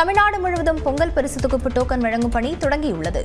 தமிழ்நாடு முழுவதும் பொங்கல் பரிசு தொகுப்பு டோக்கன் வழங்கும் பணி தொடங்கியுள்ளது.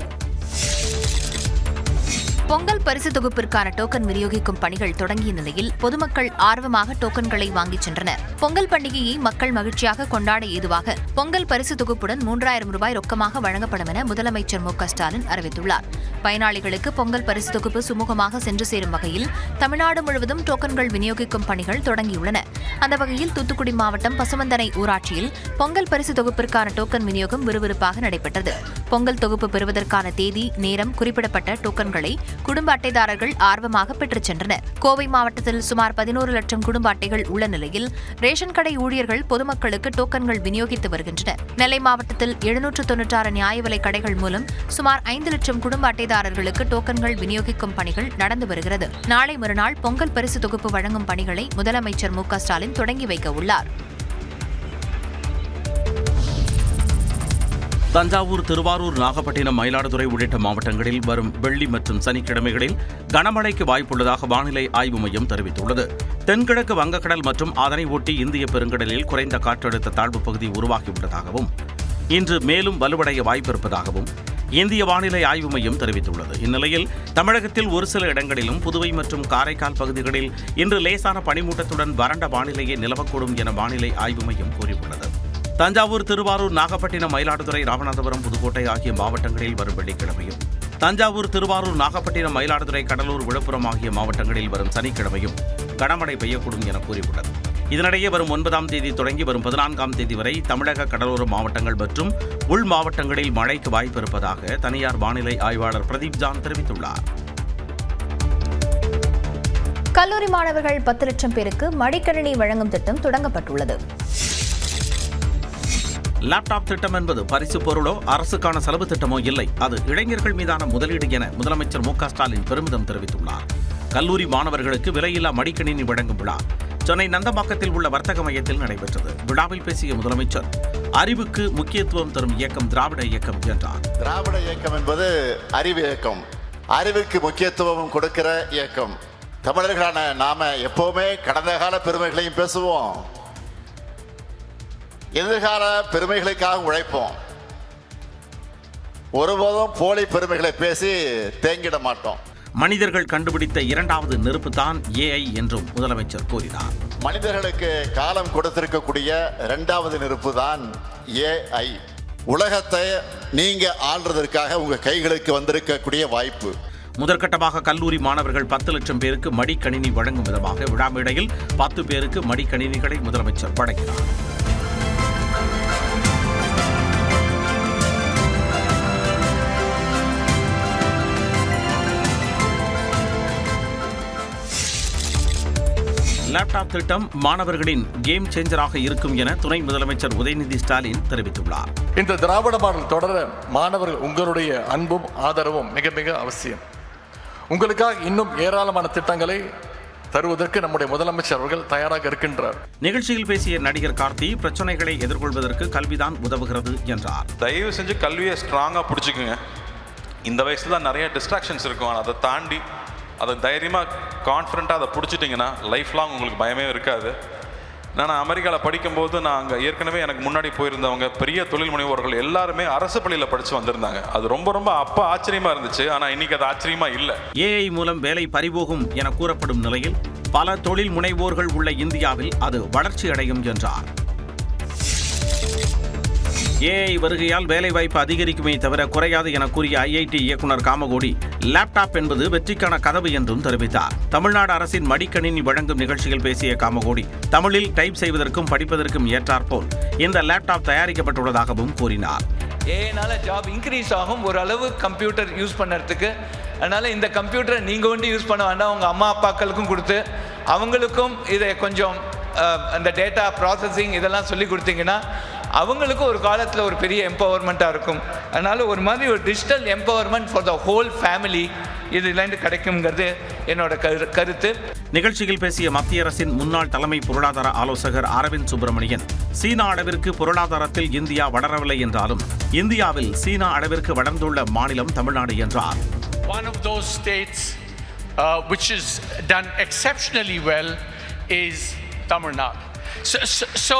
பொங்கல் பரிசு தொகுப்பிற்கான டோக்கன் விநியோகிக்கும் பணிகள் தொடங்கிய நிலையில் பொதுமக்கள் ஆர்வமாக டோக்கன்களை வாங்கிச் சென்றனர். பொங்கல் பண்டிகையை மக்கள் மகிழ்ச்சியாக கொண்டாட ஏதுவாக பொங்கல் பரிசு தொகுப்புடன் 3000 ரூபாய் ரொக்கமாக வழங்கப்படும் என முதலமைச்சர் மு.க.ஸ்டாலின் அறிவித்துள்ளார். பயனாளிகளுக்கு பொங்கல் பரிசு தொகுப்பு சுமூகமாக சென்று சேரும் வகையில் தமிழ்நாடு முழுவதும் டோக்கன்கள் விநியோகிக்கும் பணிகள் தொடங்கியுள்ளன. அந்த வகையில் தூத்துக்குடி மாவட்டம் பசுமந்தனை ஊராட்சியில் பொங்கல் பரிசு தொகுப்பிற்கான டோக்கன் விநியோகம் விறுவிறுப்பாக நடைபெற்றது. பொங்கல் தொகுப்பு பெறுவதற்கான தேதி, நேரம் குறிப்பிடப்பட்ட டோக்கன்களை குடும்ப அட்டைதாரர்கள் ஆர்வமாக பெற்றுச் சென்றனர். கோவை மாவட்டத்தில் சுமார் 11 லட்சம் குடும்ப அட்டைகள் உள்ள நிலையில் ரேஷன் கடை ஊழியர்கள் பொதுமக்களுக்கு டோக்கன்கள் விநியோகித்து வருகின்றனர். நெல்லை மாவட்டத்தில் 796 நியாய விலை கடைகள் மூலம் சுமார் 5 லட்சம் குடும்ப அட்டைதாரர்களுக்கு டோக்கன்கள் விநியோகிக்கும் பணிகள் நடந்து வருகிறது. நாளை மறுநாள் பொங்கல் பரிசு தொகுப்பு வழங்கும் பணிகளை முதலமைச்சர் மு.க.ஸ்டாலின் தொடங்கி வைக்க உள்ளார். தஞ்சாவூர், திருவாரூர், நாகப்பட்டினம், மயிலாடுதுறை உள்ளிட்ட மாவட்டங்களில் வரும் வெள்ளி மற்றும் சனிக்கிழமைகளில் கனமழைக்கு வாய்ப்புள்ளதாக வானிலை ஆய்வு மையம் தெரிவித்துள்ளது. தென்கிழக்கு வங்கக்கடல் மற்றும் அதனை ஒட்டி இந்திய பெருங்கடலில் குறைந்த காற்றழுத்த தாழ்வு பகுதி உருவாகியுள்ளதாகவும் இன்று மேலும் வலுவடைய வாய்ப்பிருப்பதாகவும் இந்திய வானிலை ஆய்வு மையம் தெரிவித்துள்ளது. இந்நிலையில் தமிழகத்தில் ஒரு சில இடங்களிலும் புதுவை மற்றும் காரைக்கால் பகுதிகளில் இன்று லேசான பனிமூட்டத்துடன் வறண்ட வானிலையே நிலவக்கூடும் என வானிலை ஆய்வு மையம் கூறியுள்ளது. தஞ்சாவூர், திருவாரூர், நாகப்பட்டினம், மயிலாடுதுறை, ராமநாதபுரம், புதுக்கோட்டை ஆகிய மாவட்டங்களில் வரும் வெள்ளிக்கிழமையும், தஞ்சாவூர், திருவாரூர், நாகப்பட்டினம், மயிலாடுதுறை, கடலூர், விழுப்புரம் ஆகிய மாவட்டங்களில் வரும் சனிக்கிழமையும் கனமழை பெய்யக்கூடும் என கூறியுள்ளது. இதனிடையே வரும் 9ஆம் தேதி தொடங்கி வரும் 14ஆம் தேதி வரை தமிழக கடலோர மாவட்டங்கள் மற்றும் உள் மாவட்டங்களில் மழைக்கு வாய்ப்பு இருப்பதாக தனியார் வானிலை ஆய்வாளர் பிரதீப் ஜான் தெரிவித்துள்ளார். கல்லூரி மாணவர்கள் 10 லட்சம் பேருக்கு மடிக்கணினி வழங்கும் திட்டம் தொடங்கப்பட்டுள்ளது. லேப்டாப் திட்டம் என்பது பரிசு பொருளோ அரசுக்கான செலவு திட்டமோ இல்லை, அது இளைஞர்கள் மீதான முதலீடு என முதலமைச்சர் மு.க.ஸ்டாலின் பெருமிதம் தெரிவித்துள்ளார். கல்லூரி மாணவர்களுக்கு விலையில்லா மடிக்கணினி வழங்கும் விழா சென்னை நந்தம்பாக்கத்தில் உள்ள வர்த்தக மையத்தில் நடைபெற்றது. விழாவில் பேசிய முதலமைச்சர், அறிவுக்கு முக்கியத்துவம் தரும் இயக்கம் திராவிட இயக்கம் என்றார். திராவிட இயக்கம் என்பது அறிவு இயக்கம், அறிவுக்கு முக்கியத்துவம் கொடுக்கிற இயக்கம். தமிழர்களான நாம எப்பவுமே கடந்த கால பெருமைகளையும் பேசுவோம், எதிர்கால பெருமைகளுக்காக உழைப்போம். ஒருபோதும் போலி பெருமைகளை பேசி தேங்கிட மாட்டோம். மனிதர்கள் கண்டுபிடித்த 2வது நெருப்பு தான் AI என்றும் முதலமைச்சர் கூறினார். மனிதர்களுக்கு காலம் கொடுத்திருக்கக்கூடிய 2வது நெருப்பு தான் AI. உலகத்தை நீங்க ஆள்றதற்காக உங்க கைகளுக்கு வந்திருக்கக்கூடிய வாய்ப்பு. முதற்கட்டமாக கல்லூரி மாணவர்கள் 10 லட்சம் பேருக்கு மடிக்கணினி வழங்கும் விதமாக விழா மேடையில் 10 பேருக்கு மடிக்கணினிகளை முதலமைச்சர் வழங்கினார். லேப்டாப் திட்டம் மாணவர்களின் கேம் சேஞ்சராக இருக்கும் என துணை முதலமைச்சர் உதயநிதி ஸ்டாலின் தெரிவித்துள்ளார். இந்த திராவிட மாடல் தொடர மாணவர்கள் உங்களுடைய அன்பும் ஆதரவும் மிக மிக அவசியம். உங்களுக்காக இன்னும் ஏராளமான திட்டங்களை தருவதற்கு நம்முடைய முதலமைச்சர் அவர்கள் தயாராக இருக்கின்றார். நிகழ்ச்சியில் பேசிய நடிகர் கார்த்தி, பிரச்சனைகளை எதிர்கொள்வதற்கு கல்விதான் உதவுகிறது என்றார். தயவு செஞ்சு கல்வியை ஸ்ட்ராங்காக பிடிச்சிக்குங்க. இந்த வயசுல தான் நிறைய டிஸ்ட்ராக்ஷன்ஸ் இருக்கும், அதை தாண்டி அதை தைரியமாக கான்ஃபிடண்ட்டாக அதை பிடிச்சிட்டிங்கன்னா லைஃப் லாங் உங்களுக்கு பயமே இருக்காது. நான் அமெரிக்காவில் படிக்கும்போது நான் அங்கே ஏற்கனவே எனக்கு முன்னாடி போயிருந்தவங்க பெரிய தொழில் முனைவோர்கள் எல்லாருமே அரசு பள்ளியில் படித்து வந்திருந்தாங்க. அது ரொம்ப ரொம்ப அப்போ ஆச்சரியமாக இருந்துச்சு, ஆனால் இன்னைக்கு அது ஆச்சரியமாக இல்லை. AI மூலம் வேலை பறிபோகும் என கூறப்படும் நிலையில் பல தொழில் முனைவோர்கள் உள்ள இந்தியாவில் அது வளர்ச்சி அடையும் என்றார். AI வருகையால் வேலைவாய்ப்பு அதிகரிக்குமே தவிர குறையாது என கூறிய IIT இயக்குநர் காமகோடி, லேப்டாப் என்பது வெற்றிக்கான கதவு என்றும் தெரிவித்தார். தமிழ்நாடு அரசின் மடிக்கணினி வழங்கும் நிகழ்ச்சியில் பேசிய காமகோடி, தமிழில் டைப் செய்வதற்கும் படிப்பதற்கும் ஏற்றாற்போல் இந்த லேப்டாப் தயாரிக்கப்பட்டுள்ளதாகவும் கூறினார். ஏனால ஜாப் இன்க்ரீஸ் ஆகும் ஓரளவு கம்ப்யூட்டர் யூஸ் பண்ணுறதுக்கு. அதனால் இந்த கம்ப்யூட்டரை நீங்கள் ஒன்று யூஸ் பண்ண வேண்டாம், உங்கள் அம்மா அப்பாக்களுக்கும் கொடுத்து அவங்களுக்கும் இதை கொஞ்சம் அந்த டேட்டா ப்ராசஸிங் இதெல்லாம் சொல்லி கொடுத்தீங்கன்னா அவங்களுக்கும் ஒரு காலத்தில் ஒரு பெரிய எம்பவர்மெண்ட்டாக இருக்கும். அதனால் ஒரு மாதிரி ஒரு digital empowerment for the whole family இதுலேருந்து கிடைக்குங்கிறது என்னோட கருத்து. நிகழ்ச்சியில் பேசிய மத்திய அரசின் முன்னாள் தலைமை பொருளாதார ஆலோசகர் அரவிந்த் சுப்பிரமணியன், சீனா அளவிற்கு பொருளாதாரத்தில் இந்தியா வளரவில்லை என்றாலும் இந்தியாவில் சீனா அளவிற்கு வளர்ந்துள்ள மாநிலம் தமிழ்நாடு என்றார். One of those states which is done exceptionally well is Tamil Nadu. So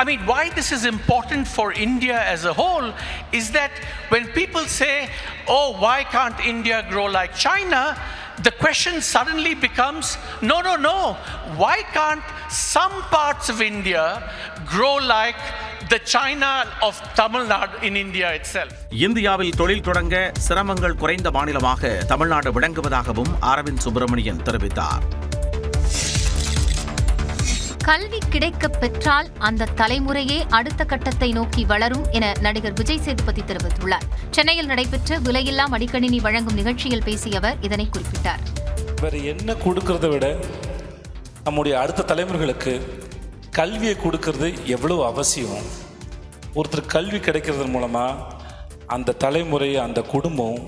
I mean, why this is important for India as a whole is that when people say, oh, why can't India grow like China? The question suddenly becomes, no. Why can't some parts of India grow like the China of Tamil Nadu in India itself? இந்தியாவில் தொழில் தொடங்க சிரமங்கள் குறைந்த மாநிலமாக தமிழ்நாடு விளங்குவதாகவும் அரவிந்த் சுப்பிரமணியன் தெரிவித்தார். கல்வி கிடைக்கப் பெற்றால் அந்த தலைமுறையே அடுத்த கட்டத்தை நோக்கி வளரும் என நடிகர் விஜய் சேதுபதி தெரிவித்துள்ளார். சென்னையில் நடைபெற்ற விலையில்லா மடிக்கணினி வழங்கும் நிகழ்ச்சியில் பேசிய அவர் இதனை குறிப்பிட்டார். வேறு என்ன கொடுக்கறத விட நம்முடைய அடுத்த தலைமுறைகளுக்கு கல்வியை கொடுக்கறது எவ்வளவு அவசியம். ஒருத்தர் கல்வி கிடைக்கிறதன் மூலமாக அந்த தலைமுறை, அந்த குடும்பம்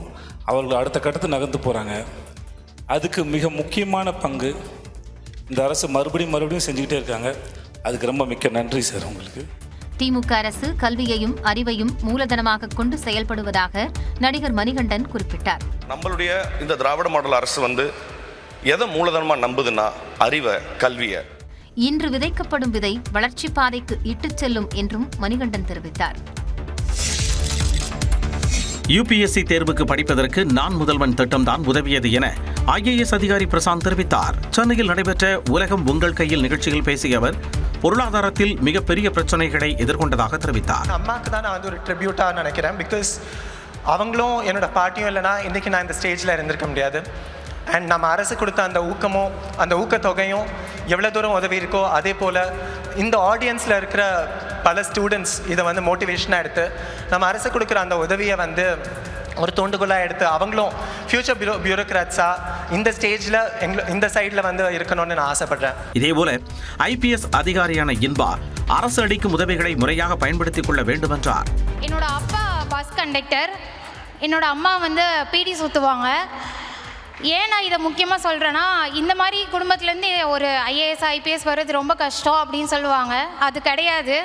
அவர்கள் அடுத்த கட்டத்தை நகர்ந்து போகிறாங்க. அதுக்கு மிக முக்கியமான பங்கு இந்த அரசு மறுபடியும் செஞ்சுக்கிட்டே இருக்காங்க. அதுக்கு ரொம்ப மிக்க நன்றி சார் உங்களுக்கு. திமுக அரசு கல்வியையும் அறிவையும் மூலதனமாக கொண்டு செயல்படுவதாக நடிகர் மணிகண்டன் குறிப்பிட்டார். நம்மளுடைய இந்த திராவிட மாடல் அரசு எதை மூலதனமாக நம்புதுன்னா அறிவை, கல்வியை. இன்று விதைக்கப்படும் விதை வளர்ச்சி பாதைக்கு இட்டுச் செல்லும் என்றும் மணிகண்டன் தெரிவித்தார். UPSC தேர்வுக்கு படிப்பதற்கு நான் முதல்வன் திட்டம்தான் உதவியது என IAS அதிகாரி பிரசாந்த் தெரிவித்தார். சென்னையில் நடைபெற்ற உலகம் உங்கள் கையில் நிகழ்ச்சியில் பேசிய அவர் பொருளாதாரத்தில் மிகப்பெரிய பிரச்சனைகளை எதிர்கொண்டதாக தெரிவித்தார். அம்மாவுக்கு தான் நான் ஒரு ட்ரிபியூட்டாக நினைக்கிறேன். பிகாஸ் அவங்களும் என்னோட பாட்டியும் இல்லைனா இன்றைக்கி நான் இந்த ஸ்டேஜில் இருந்திருக்க முடியாது. அண்ட் நம்ம அரசு கொடுத்த அந்த ஊக்கமும் அந்த ஊக்கத்தொகையும் எவ்வளோ தூரம் உதவி இருக்கோ அதே போல் இந்த ஆடியன்ஸில் இருக்கிற பல ஸ்டூடெண்ட்ஸ் இதை மோட்டிவேஷனாக எடுத்து நம்ம அரசு கொடுக்குற அந்த உதவியை ஒரு தூண்டுகோலாக எடுத்து அவங்களும் ஃபியூச்சர் பியூரோக்ராட்ஸாக இந்த ஸ்டேஜில் இந்த சைடில் இருக்கணும்னு நான் ஆசைப்படுறேன். இதேபோல IPS அதிகாரியான இன்பா அரசு அளிக்கும் உதவிகளை முறையாக பயன்படுத்திக் கொள்ள வேண்டும் என்றார். என்னோட அப்பா பஸ் கண்டக்டர், என்னோட அம்மா PD சுற்றுவாங்க. ஏன் நான் இதை முக்கியமாக சொல்கிறேன்னா, இந்த மாதிரி குடும்பத்துலேருந்து ஒரு IAS IPS வர்றது ரொம்ப கஷ்டம் அப்படின்னு சொல்லுவாங்க. அது கிடையாது.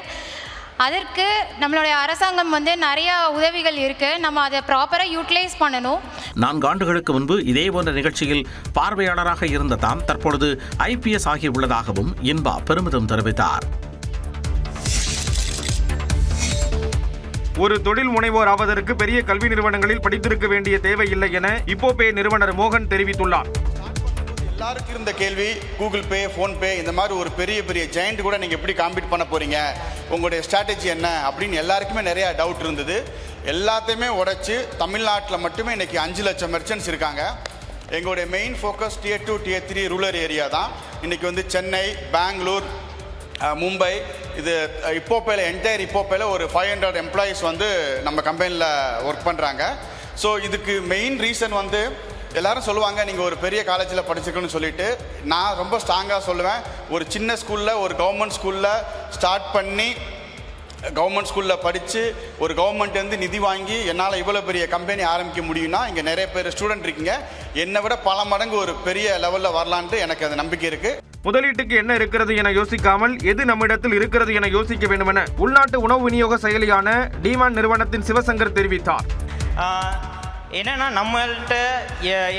அதற்கு நம்மளுடைய அரசாங்கம் நிறைய உதவிகள் இருக்குது. நம்ம அதை ப்ராப்பராக யூட்டிலைஸ் பண்ணணும். 4 ஆண்டுகளுக்கு முன்பு இதே போன்ற நிகழ்ச்சியில் பார்வையாளராக இருந்த தாம் தற்பொழுது IPS ஆகியுள்ளதாகவும் இன்பா பெருமிதம் தெரிவித்தார். ஒரு தொழில் முனைவோர் ஆவதற்கு பெரிய கல்வி நிறுவனங்களில் படித்திருக்க வேண்டிய தேவையில்லை என இப்போபே நிறுவனர் மோகன் தெரிவித்துள்ளார். எல்லாருக்கும் இருந்த கேள்வி, கூகுள் பே, ஃபோன்பே இந்த மாதிரி ஒரு பெரிய ஜெயண்ட் கூட நீங்கள் எப்படி காம்பீட் பண்ண போகிறீங்க, உங்களுடைய ஸ்ட்ராட்டஜி என்ன அப்படின்னு எல்லாருக்குமே நிறையா டவுட் இருந்தது. எல்லாத்தையுமே உடைச்சு தமிழ்நாட்டில் மட்டுமே இன்றைக்கி 5 லட்சம் மெர்ச்சன்ட்ஸ் இருக்காங்க. எங்களுடைய main focus Tier 2, Tier 3 rural area தான். இன்றைக்கி சென்னை, பெங்களூர், மும்பை, இது இப்போப்பேல என்டையர் இப்போப்பேல ஒரு 500 எம்ப்ளாயீஸ் நம்ம கம்பெனியில் ஒர்க் பண்ணுறாங்க. ஸோ இதுக்கு மெயின் ரீசன் எல்லாரும் சொல்லுவாங்க நீங்கள் ஒரு பெரிய காலேஜில் படிச்சிருக்கணும்னு சொல்லிட்டு. நான் ரொம்ப ஸ்ட்ராங்காக சொல்லுவேன், ஒரு சின்ன ஸ்கூலில், ஒரு கவர்மெண்ட் ஸ்கூலில் ஸ்டார்ட் பண்ணி கவர்மெண்ட் ஸ்கூலில் படித்து ஒரு கவர்மெண்ட் நிதி வாங்கி என்னால் இவ்வளோ பெரிய கம்பெனி ஆரம்பிக்க முடியும்னா இங்கே நிறைய பேர் ஸ்டூடெண்ட் இருக்கீங்க. என்னை விட பல மடங்கு ஒரு பெரிய லெவலில் வரலான்ட்டு எனக்கு அது நம்பிக்கை இருக்குது. முதலீட்டுக்கு என்ன இருக்கிறது என யோசிக்காமல் எது நம்மிடத்தில் இருக்கிறது என யோசிக்க வேண்டும் என உள்நாட்டு உணவு விநியோக செயலியான டிமாண்ட் நிறுவனத்தின் சிவசங்கர் தெரிவித்தார். என்னன்னா, நம்மள்கிட்ட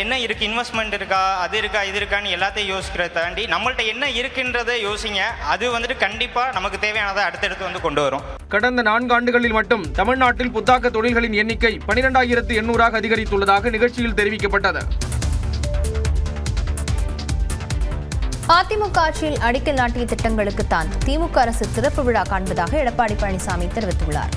என்ன இருக்குது, இன்வெஸ்ட்மெண்ட் இருக்கா, அது இருக்கா, இது இருக்கான்னு எல்லாத்தையும் யோசிக்கிறத தாண்டி நம்மள்கிட்ட என்ன இருக்குன்றதை யோசிங்க. அது கண்டிப்பாக நமக்கு தேவையானதை அடுத்தடுத்து கொண்டு வரும். கடந்த 4 ஆண்டுகளில் மட்டும் தமிழ்நாட்டில் புத்தாக்க தொழில்களின் எண்ணிக்கை 12,800 அதிகரித்துள்ளதாக நிகழ்ச்சியில் தெரிவிக்கப்பட்டது. அதிமுக ஆட்சியில் அடிக்கல் நாட்டிய திட்டங்களுக்குத்தான் திமுக அரசு சிறப்பு விழா காண்பதாக எடப்பாடி பழனிசாமி தெரிவித்துள்ளார்.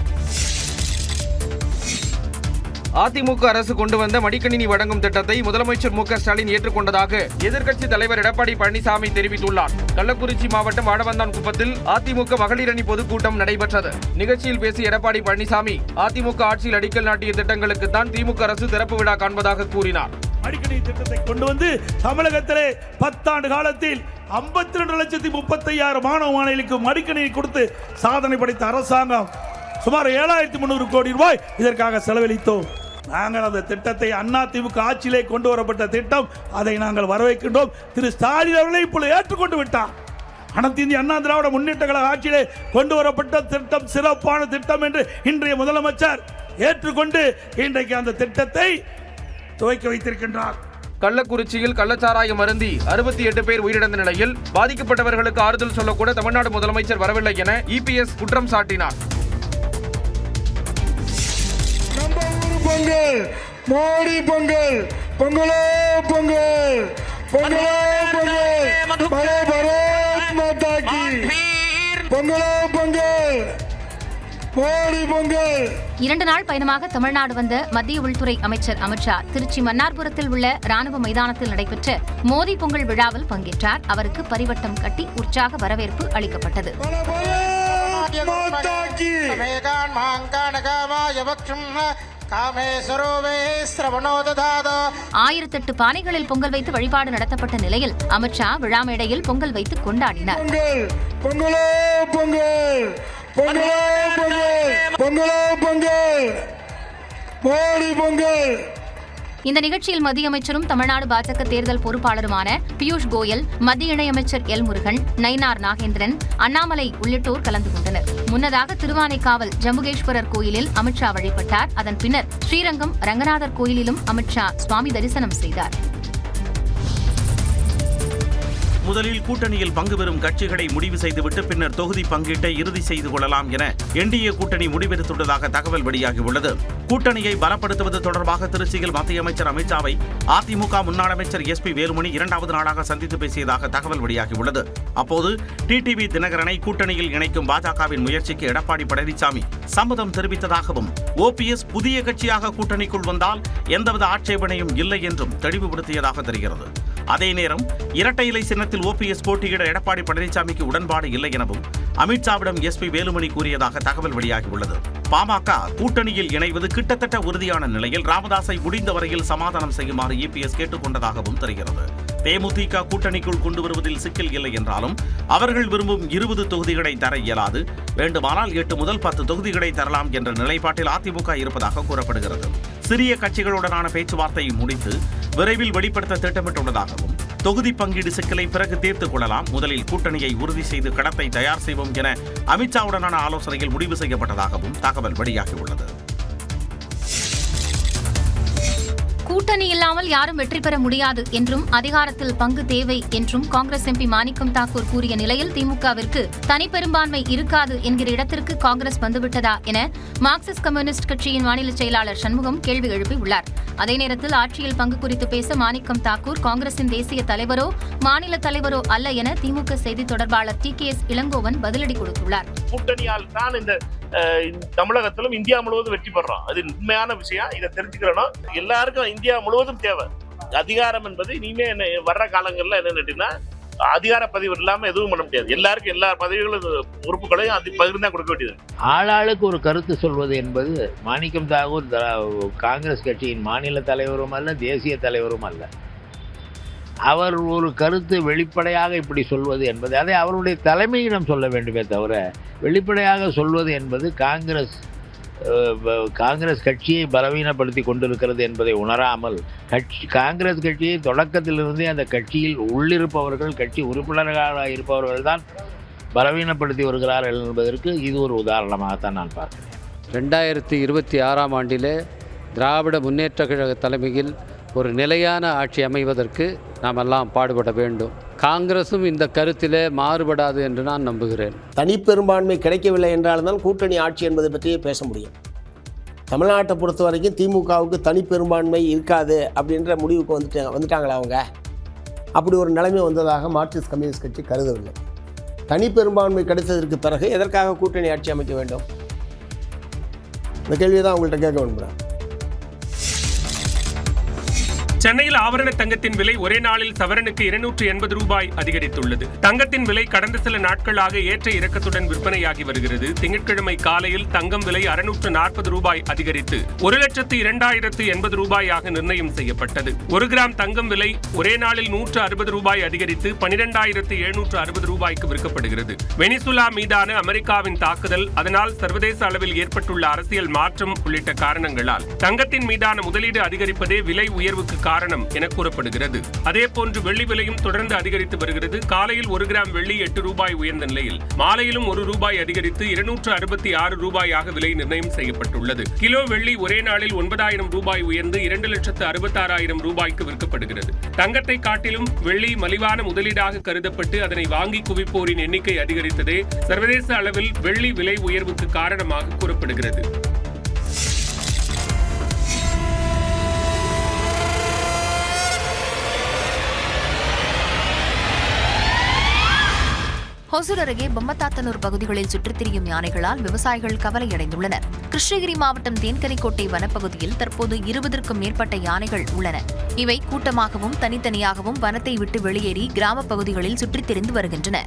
அதிமுக அரசு கொண்டு வந்த மடிக்கணினி வழங்கும் திட்டத்தை முதலமைச்சர் மு.க. ஸ்டாலின் ஏற்றுக்கொண்டதாக எதிர்க்கட்சித் தலைவர் எடப்பாடி பழனிசாமி தெரிவித்துள்ளார். கள்ளக்குறிச்சி மாவட்டம் வாழவந்தான்குப்பத்தில் அதிமுக மகளிர் அணி பொதுக்கூட்டம் நடைபெற்றது. நிகழ்ச்சியில் பேசிய எடப்பாடி பழனிசாமி அதிமுக ஆட்சியில் அடிக்கல் நாட்டிய திட்டங்களுக்குத்தான் திமுக அரசு சிறப்பு விழா காண்பதாக கூறினார். மடிக்கணினி திட்டத்தை கொண்டு வந்து தமிழகத்திலே 10 ஆண்டு காலத்தில் 52,35,000 மாணவ மாணவிகளுக்கு மடிக்கணினி கொடுத்து சாதனை படைத்த அரசாங்கம் சுமார் 7,300 கோடி ரூபாய் இதற்காக செலவழித்தோம். நாங்கள் அந்த திட்டத்தை அதிமுக ஆட்சியிலே கொண்டு வரப்பட்ட திட்டம், அதை நாங்கள் வரவேற்கின்றோம். திரு ஸ்டாலின் அவர்களை இப்பொழுது ஏற்றுக்கொண்டு விட்டார். அனைத்து இந்திய அண்ணா திராவிட முன்னேற்ற கழக ஆட்சியிலே கொண்டு வரப்பட்ட திட்டம் சிறப்பான திட்டம் என்று இன்றைய முதலமைச்சர் ஏற்றுக்கொண்டு இன்றைக்கு அந்த திட்டத்தை துவக்கி வைத்திருக்கின்றார். கள்ளக்குறிச்சியில் கள்ளச்சாராயம் அருந்தி 68 பேர் உயிரிழந்த நிலையில் பாதிக்கப்பட்டவர்களுக்கு ஆறுதல் சொல்லக்கூட தமிழ்நாடு முதலமைச்சர் வரவில்லை என இபிஎஸ் குற்றம் சாட்டினார். பொங்கல், மோடி பொங்கல், பொங்கலோ பொங்கல், பொங்கலோ பொங்கல், பலே பாரத் மாதா கி, பொங்கலோ பொங்கல், மோடி பொங்கல். 2 நாள் பயணமாக தமிழ்நாடு வந்த மத்திய உள்துறை அமைச்சர் அமித்ஷா திருச்சி மன்னார்புரத்தில் உள்ள ராணுவ மைதானத்தில் நடைபெற்ற மோடி பொங்கல் விழாவில் பங்கேற்றார். அவருக்கு பரிவட்டம் கட்டி உற்சாக வரவேற்பு அளிக்கப்பட்டது. 1008 பானைகளில் பொங்கல் வைத்து வழிபாடு நடத்தப்பட்ட நிலையில் அமித்ஷா விழா மேடையில் பொங்கல் வைத்து கொண்டாடினார். பொங்கலோ பொங்கல், பொங்கலோ பொங்கல், பொங்கலோ பொங்கல், மோடி பொங்கல். இந்த நிகழ்ச்சியில் மத்திய அமைச்சரும் தமிழ்நாடு பாஜக தேர்தல் பொறுப்பாளருமான பியூஷ் கோயல், மத்திய இணையமைச்சர் எல் முருகன், நயினார் நாகேந்திரன், அண்ணாமலை உள்ளிட்டோர் கலந்து கொண்டனர். முன்னதாக திருவானைக்காவல் ஜம்புகேஸ்வரர் கோயிலில் அமித்ஷா வழிபட்டார். அதன் பின்னர் ஸ்ரீரங்கம் ரங்கநாதர் கோயிலிலும் அமித்ஷா சுவாமி தரிசனம் செய்தார். முதலில் கூட்டணியில் பங்கு பெறும் கட்சிகளை முடிவு செய்துவிட்டு பின்னர் தொகுதி பங்கீட்டை இறுதி செய்து கொள்ளலாம் என என்டிஏ கூட்டணி முடிவெடுத்துள்ளதாக தகவல் வெளியாகியுள்ளது. கூட்டணியை பலப்படுத்துவது தொடர்பாக திருச்சியில் மத்திய அமைச்சர் அமித்ஷாவை அதிமுக முன்னாள் அமைச்சர் எஸ்பி வேலுமணி 2வது நாளாக சந்தித்து பேசியதாக தகவல் வெளியாகியுள்ளது. அப்போது டிடிவி தினகரனை கூட்டணியில் இணைக்கும் பாஜகவின் முயற்சிக்கு எடப்பாடி பழனிசாமி சம்மதம் தெரிவித்ததாகவும், ஓபிஎஸ் புதிய கட்சியாக கூட்டணிக்குள் வந்தால் எந்தவித ஆட்சேபனையும் இல்லை என்றும் தெளிவுபடுத்தியதாக தெரிகிறது. அதே நேரம் இரட்டை இலை சின்னத்தில் ஓபிஎஸ் போட்டியிட எடப்பாடி பழனிசாமிக்கு உடன்பாடு இல்லை எனவும் அமித்ஷாவிடம் எஸ்பி வேலுமணி கூறியதாக தகவல் வெளியாகியுள்ளது. பாமக கூட்டணியில் இணைவது கிட்டத்தட்ட உறுதியான நிலையில் ராமதாஸை முடிந்த வரையில் சமாதானம் செய்யுமாறு இபிஎஸ் கேட்டுக் கொண்டதாகவும் தெரிகிறது. தேமுதிக கூட்டணிக்குள் கொண்டு வருவதில் சிக்கல் இல்லை என்றாலும் அவர்கள் விரும்பும் 20 தொகுதிகளை தர இயலாது, வேண்டுமானால் 8 முதல் 10 தொகுதிகளை தரலாம் என்ற நிலைப்பாட்டில் அதிமுக இருப்பதாக கூறப்படுகிறது. சிறிய கட்சிகளுடனான பேச்சுவார்த்தையை முடித்து விரைவில் வெளிப்படுத்த திட்டமிட்டுள்ளதாகவும், தொகுதி பங்கீடு சிக்கலை பிறகு தீர்த்துக் கொள்ளலாம், முதலில் கூட்டணியை உறுதி செய்து களத்தை தயார் செய்வோம் என அமித்ஷாவுடனான ஆலோசனையில் முடிவு செய்யப்பட்டதாகவும் தகவல் வெளியாகியுள்ளது. கூட்டணி இல்லாமல் யாரும் வெற்றி பெற முடியாது என்றும் அதிகாரத்தில் பங்கு தேவை என்றும் காங்கிரஸ் எம்பி மாணிக்கம் தாக்கூர் கூறிய நிலையில் திமுகவிற்கு தனிப்பெரும்பான்மை இருக்காது என்கிற இடத்திற்கு காங்கிரஸ் வந்துவிட்டதா என மார்க்சிஸ்ட் கம்யூனிஸ்ட் கட்சியின் மாநில செயலாளர் சண்முகம் கேள்வி எழுப்பியுள்ளார். அதே நேரத்தில் ஆட்சியில் பங்கு குறித்து பேச மாணிக்கம் தாக்கூர் காங்கிரசின் தேசிய தலைவரோ மாநில தலைவரோ அல்ல என திமுக செய்தி தொடர்பாளர் TKS இளங்கோவன் பதிலடி கொடுத்துள்ளார். கூட்டணியால் தான் இந்த தமிழகத்திலும் இந்தியா முழுவதும் வெற்றி பெறோம். அது உண்மையான விஷயம். இதை தெரிஞ்சுக்கிறோம். எல்லாருக்கும் இந்தியா முழுவதும் தேவை அதிகாரம் என்பது. இனிமே வர்ற காலங்கள்ல என்ன அதிகார பதிவு இல்லாம எதுவும் பண்ண முடியாது. எல்லாருக்கும் எல்லா பதவிகளும் உறுப்புகளையும் அது பகிர்ந்தா கொடுக்க வேண்டியது. ஆளாளுக்கு ஒரு கருத்து சொல்வது என்பது மாணிக்கம் தாக்கூர் காங்கிரஸ் கட்சியின் மாநில தலைவரும் அல்ல, தேசிய தலைவரும் அல்ல. அவர் ஒரு கருத்து வெளிப்படையாக இப்படி சொல்வது என்பது அதை அவருடைய தலைமையிடம் சொல்ல வேண்டுமே தவிர வெளிப்படையாக சொல்வது என்பது காங்கிரஸ் கட்சியை பலவீனப்படுத்தி கொண்டிருக்கிறது என்பதை உணராமல் காங்கிரஸ் கட்சியை தொடக்கத்திலிருந்தே அந்த கட்சியில் உள்ளிருப்பவர்கள், கட்சி உறுப்பினர்களாக இருப்பவர்கள் தான் பலவீனப்படுத்தி வருகிறார்கள் என்பதற்கு இது ஒரு உதாரணமாகத்தான் நான் பார்க்கிறேன். 2026ஆம் ஆண்டிலே திராவிட முன்னேற்ற கழக தலைமையில் ஒரு நிலையான ஆட்சி அமைவதற்கு நாம் எல்லாம் பாடுபட வேண்டும். காங்கிரசும் இந்த கருத்திலே மாறுபடாது என்று நான் நம்புகிறேன். தனிப்பெரும்பான்மை கிடைக்கவில்லை என்றால்தான் கூட்டணி ஆட்சி என்பதை பற்றியே பேச முடியும். தமிழ்நாட்டை பொறுத்த வரைக்கும் திமுகவுக்கு தனிப்பெரும்பான்மை இருக்காது அப்படின்ற முடிவுக்கு வந்துட்டாங்களா அவங்க? அப்படி ஒரு நிலைமை வந்ததாக மார்க்சிஸ்ட் கம்யூனிஸ்ட் கட்சி கருதவில்லை. தனிப்பெரும்பான்மை கிடைத்ததற்கு பிறகு எதற்காக கூட்டணி ஆட்சி அமைக்க வேண்டும்? இந்த கேள்வியை தான் உங்கள்கிட்ட கேட்க விரும்புகிறேன். சென்னையில் ஆபரண தங்கத்தின் விலை ஒரே நாளில் சவரனுக்கு 280 ரூபாய் அதிகரித்துள்ளது. தங்கத்தின் விலை கடந்த சில நாட்களாக ஏற்ற இறக்கத்துடன் விற்பனையாகி வருகிறது. திங்கட்கிழமை காலையில் தங்கம் விலை 640 ரூபாய் அதிகரித்து 1,02,080 ரூபாயாக நிர்ணயம் செய்யப்பட்டது. 1 கிராம் தங்கம் விலை ஒரே நாளில் 160 ரூபாய் அதிகரித்து 12,760 ரூபாய்க்கு விற்கப்படுகிறது. வெனிசுலா மீதான அமெரிக்காவின் தாக்குதல், அதனால் சர்வதேச அளவில் ஏற்பட்டுள்ள அரசியல் மாற்றம் உள்ளிட்ட காரணங்களால் தங்கத்தின் மீதான முதலீடு அதிகரிப்பதே விலை உயர்வுக்கு காரணம் என கூறப்படுகிறது. அதேபோன்று வெள்ளி விலையும் தொடர்ந்து அதிகரித்து வருகிறது. காலையில் 1 கிராம் வெள்ளி 8 ரூபாய் உயர்ந்த நிலையில் மாலையிலும் 1 ரூபாய் அதிகரித்து 266 ரூபாயாக விலை நிர்ணயம் செய்யப்பட்டுள்ளது. கிலோ வெள்ளி ஒரே நாளில் 9,000 ரூபாய் உயர்ந்து 2,66,000 ரூபாய்க்கு விற்கப்படுகிறது. தங்கத்தை காட்டிலும் வெள்ளி மலிவான முதலீடாக கருதப்பட்டு அதனை வாங்கி குவிப்போரின் எண்ணிக்கை அதிகரித்ததே சர்வதேச அளவில் வெள்ளி விலை உயர்வுக்கு காரணமாக கூறப்படுகிறது. ஹொசூர் அருகே பொம்மத்தாத்தனூர் பகுதிகளில் சுற்றித் திரியும் யானைகளால் விவசாயிகள் கவலையடைந்துள்ளனர். கிருஷ்ணகிரி மாவட்டம் தேன்கனிக்கோட்டை வனப்பகுதியில் தற்போது 20க்கும் மேற்பட்ட யானைகள் உள்ளன. இவை கூட்டமாகவும் தனித்தனியாகவும் வனத்தை விட்டு வெளியேறி கிராமப் பகுதிகளில் சுற்றித் திரிந்து வருகின்றன.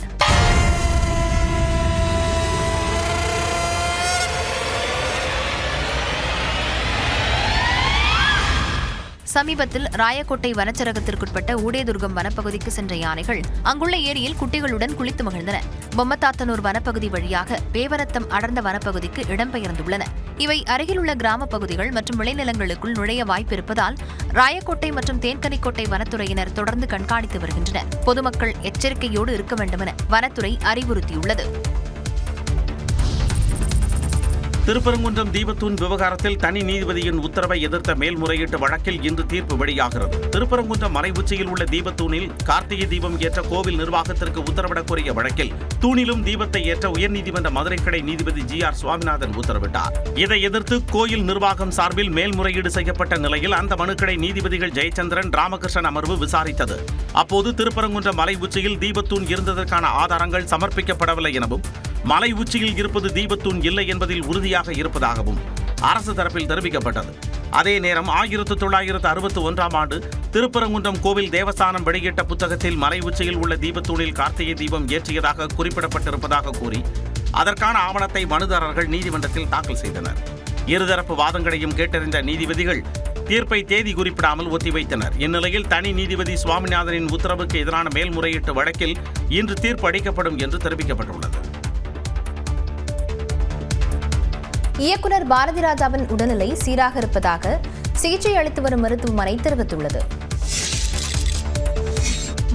சமீபத்தில் ராயக்கோட்டை வனச்சரகத்திற்குட்பட்ட ஊடேதுர்கம் வனப்பகுதிக்கு சென்ற யானைகள் அங்குள்ள ஏரியில் குட்டிகளுடன் குளித்து மகிழ்ந்தன. பொம்மத்தாத்தனூர் வனப்பகுதி வழியாக பேவரத்தம் அடர்ந்த வனப்பகுதிக்கு இடம்பெயர்ந்துள்ளன. இவை அருகிலுள்ள கிராமப் பகுதிகள் மற்றும் விளைநிலங்களுக்குள் நுழைய வாய்ப்பிருப்பதால் ராயக்கோட்டை மற்றும் தேன்கனிக்கோட்டை வனத்துறையினர் தொடர்ந்து கண்காணித்து வருகின்றனர். பொதுமக்கள் எச்சரிக்கையோடு இருக்க வேண்டுமென வனத்துறை அறிவுறுத்தியுள்ளது. திருப்பரங்குன்றம் தீபத்தூண் விவகாரத்தில் தனி நீதிபதியின் உத்தரவை எதிர்த்த மேல்முறையீட்டு வழக்கில் இன்று தீர்ப்பு வெளியாகிறது. திருப்பரங்குன்றம் மலை உச்சியில் உள்ள தீபத்தூணில் கார்த்திகை தீபம் ஏற்ற கோவில் நிர்வாகத்திற்கு உத்தரவிடக் கோரிய வழக்கில் தூணிலும் தீபத்தை ஏற்ற உயர்நீதிமன்ற மதுரை கிளை நீதிபதி GR சுவாமிநாதன் உத்தரவிட்டார். இதை எதிர்த்து கோயில் நிர்வாகம் சார்பில் மேல்முறையீடு செய்யப்பட்ட நிலையில் அந்த மனுக்களை நீதிபதிகள் ஜெயச்சந்திரன், ராமகிருஷ்ணன் அமர்வு விசாரித்தது. அப்போது திருப்பரங்குன்றம் மலை உச்சியில் தீபத்தூண் இருந்ததற்கான ஆதாரங்கள் சமர்ப்பிக்கப்படவில்லை எனவும் மலை உச்சியில் இருப்பது தீபத்தூண் இல்லை என்பதில் உறுதியாக இருப்பதாகவும் அரசு தரப்பில் தெரிவிக்கப்பட்டது. அதே நேரம் 1961ஆம் ஆண்டு திருப்பரங்குன்றம் கோவில் தேவஸ்தானம் வெளியிட்ட புத்தகத்தில் மலை உச்சியில் உள்ள தீபத்தூணில் கார்த்திகை தீபம் ஏற்றியதாக குறிப்பிடப்பட்டிருப்பதாக கூறி அதற்கான ஆவணத்தை மனுதாரர்கள் நீதிமன்றத்தில் தாக்கல் செய்தனர். இருதரப்பு வாதங்களையும் கேட்டறிந்த நீதிபதிகள் தீர்ப்பை தேதி குறிப்பிடாமல் ஒத்திவைத்தனர். இந்நிலையில் தனி நீதிபதி சுவாமிநாதனின் உத்தரவுக்கு எதிரான மேல்முறையீட்டு வழக்கில் இன்று தீர்ப்பு அளிக்கப்படும் என்று தெரிவிக்கப்பட்டுள்ளது. இயக்குனர் பாரதிராஜாவின் உடல்நிலை சீராக இருப்பதாக சிகிச்சை அளித்து வரும் மருத்துவமனை தெரிவித்துள்ளது.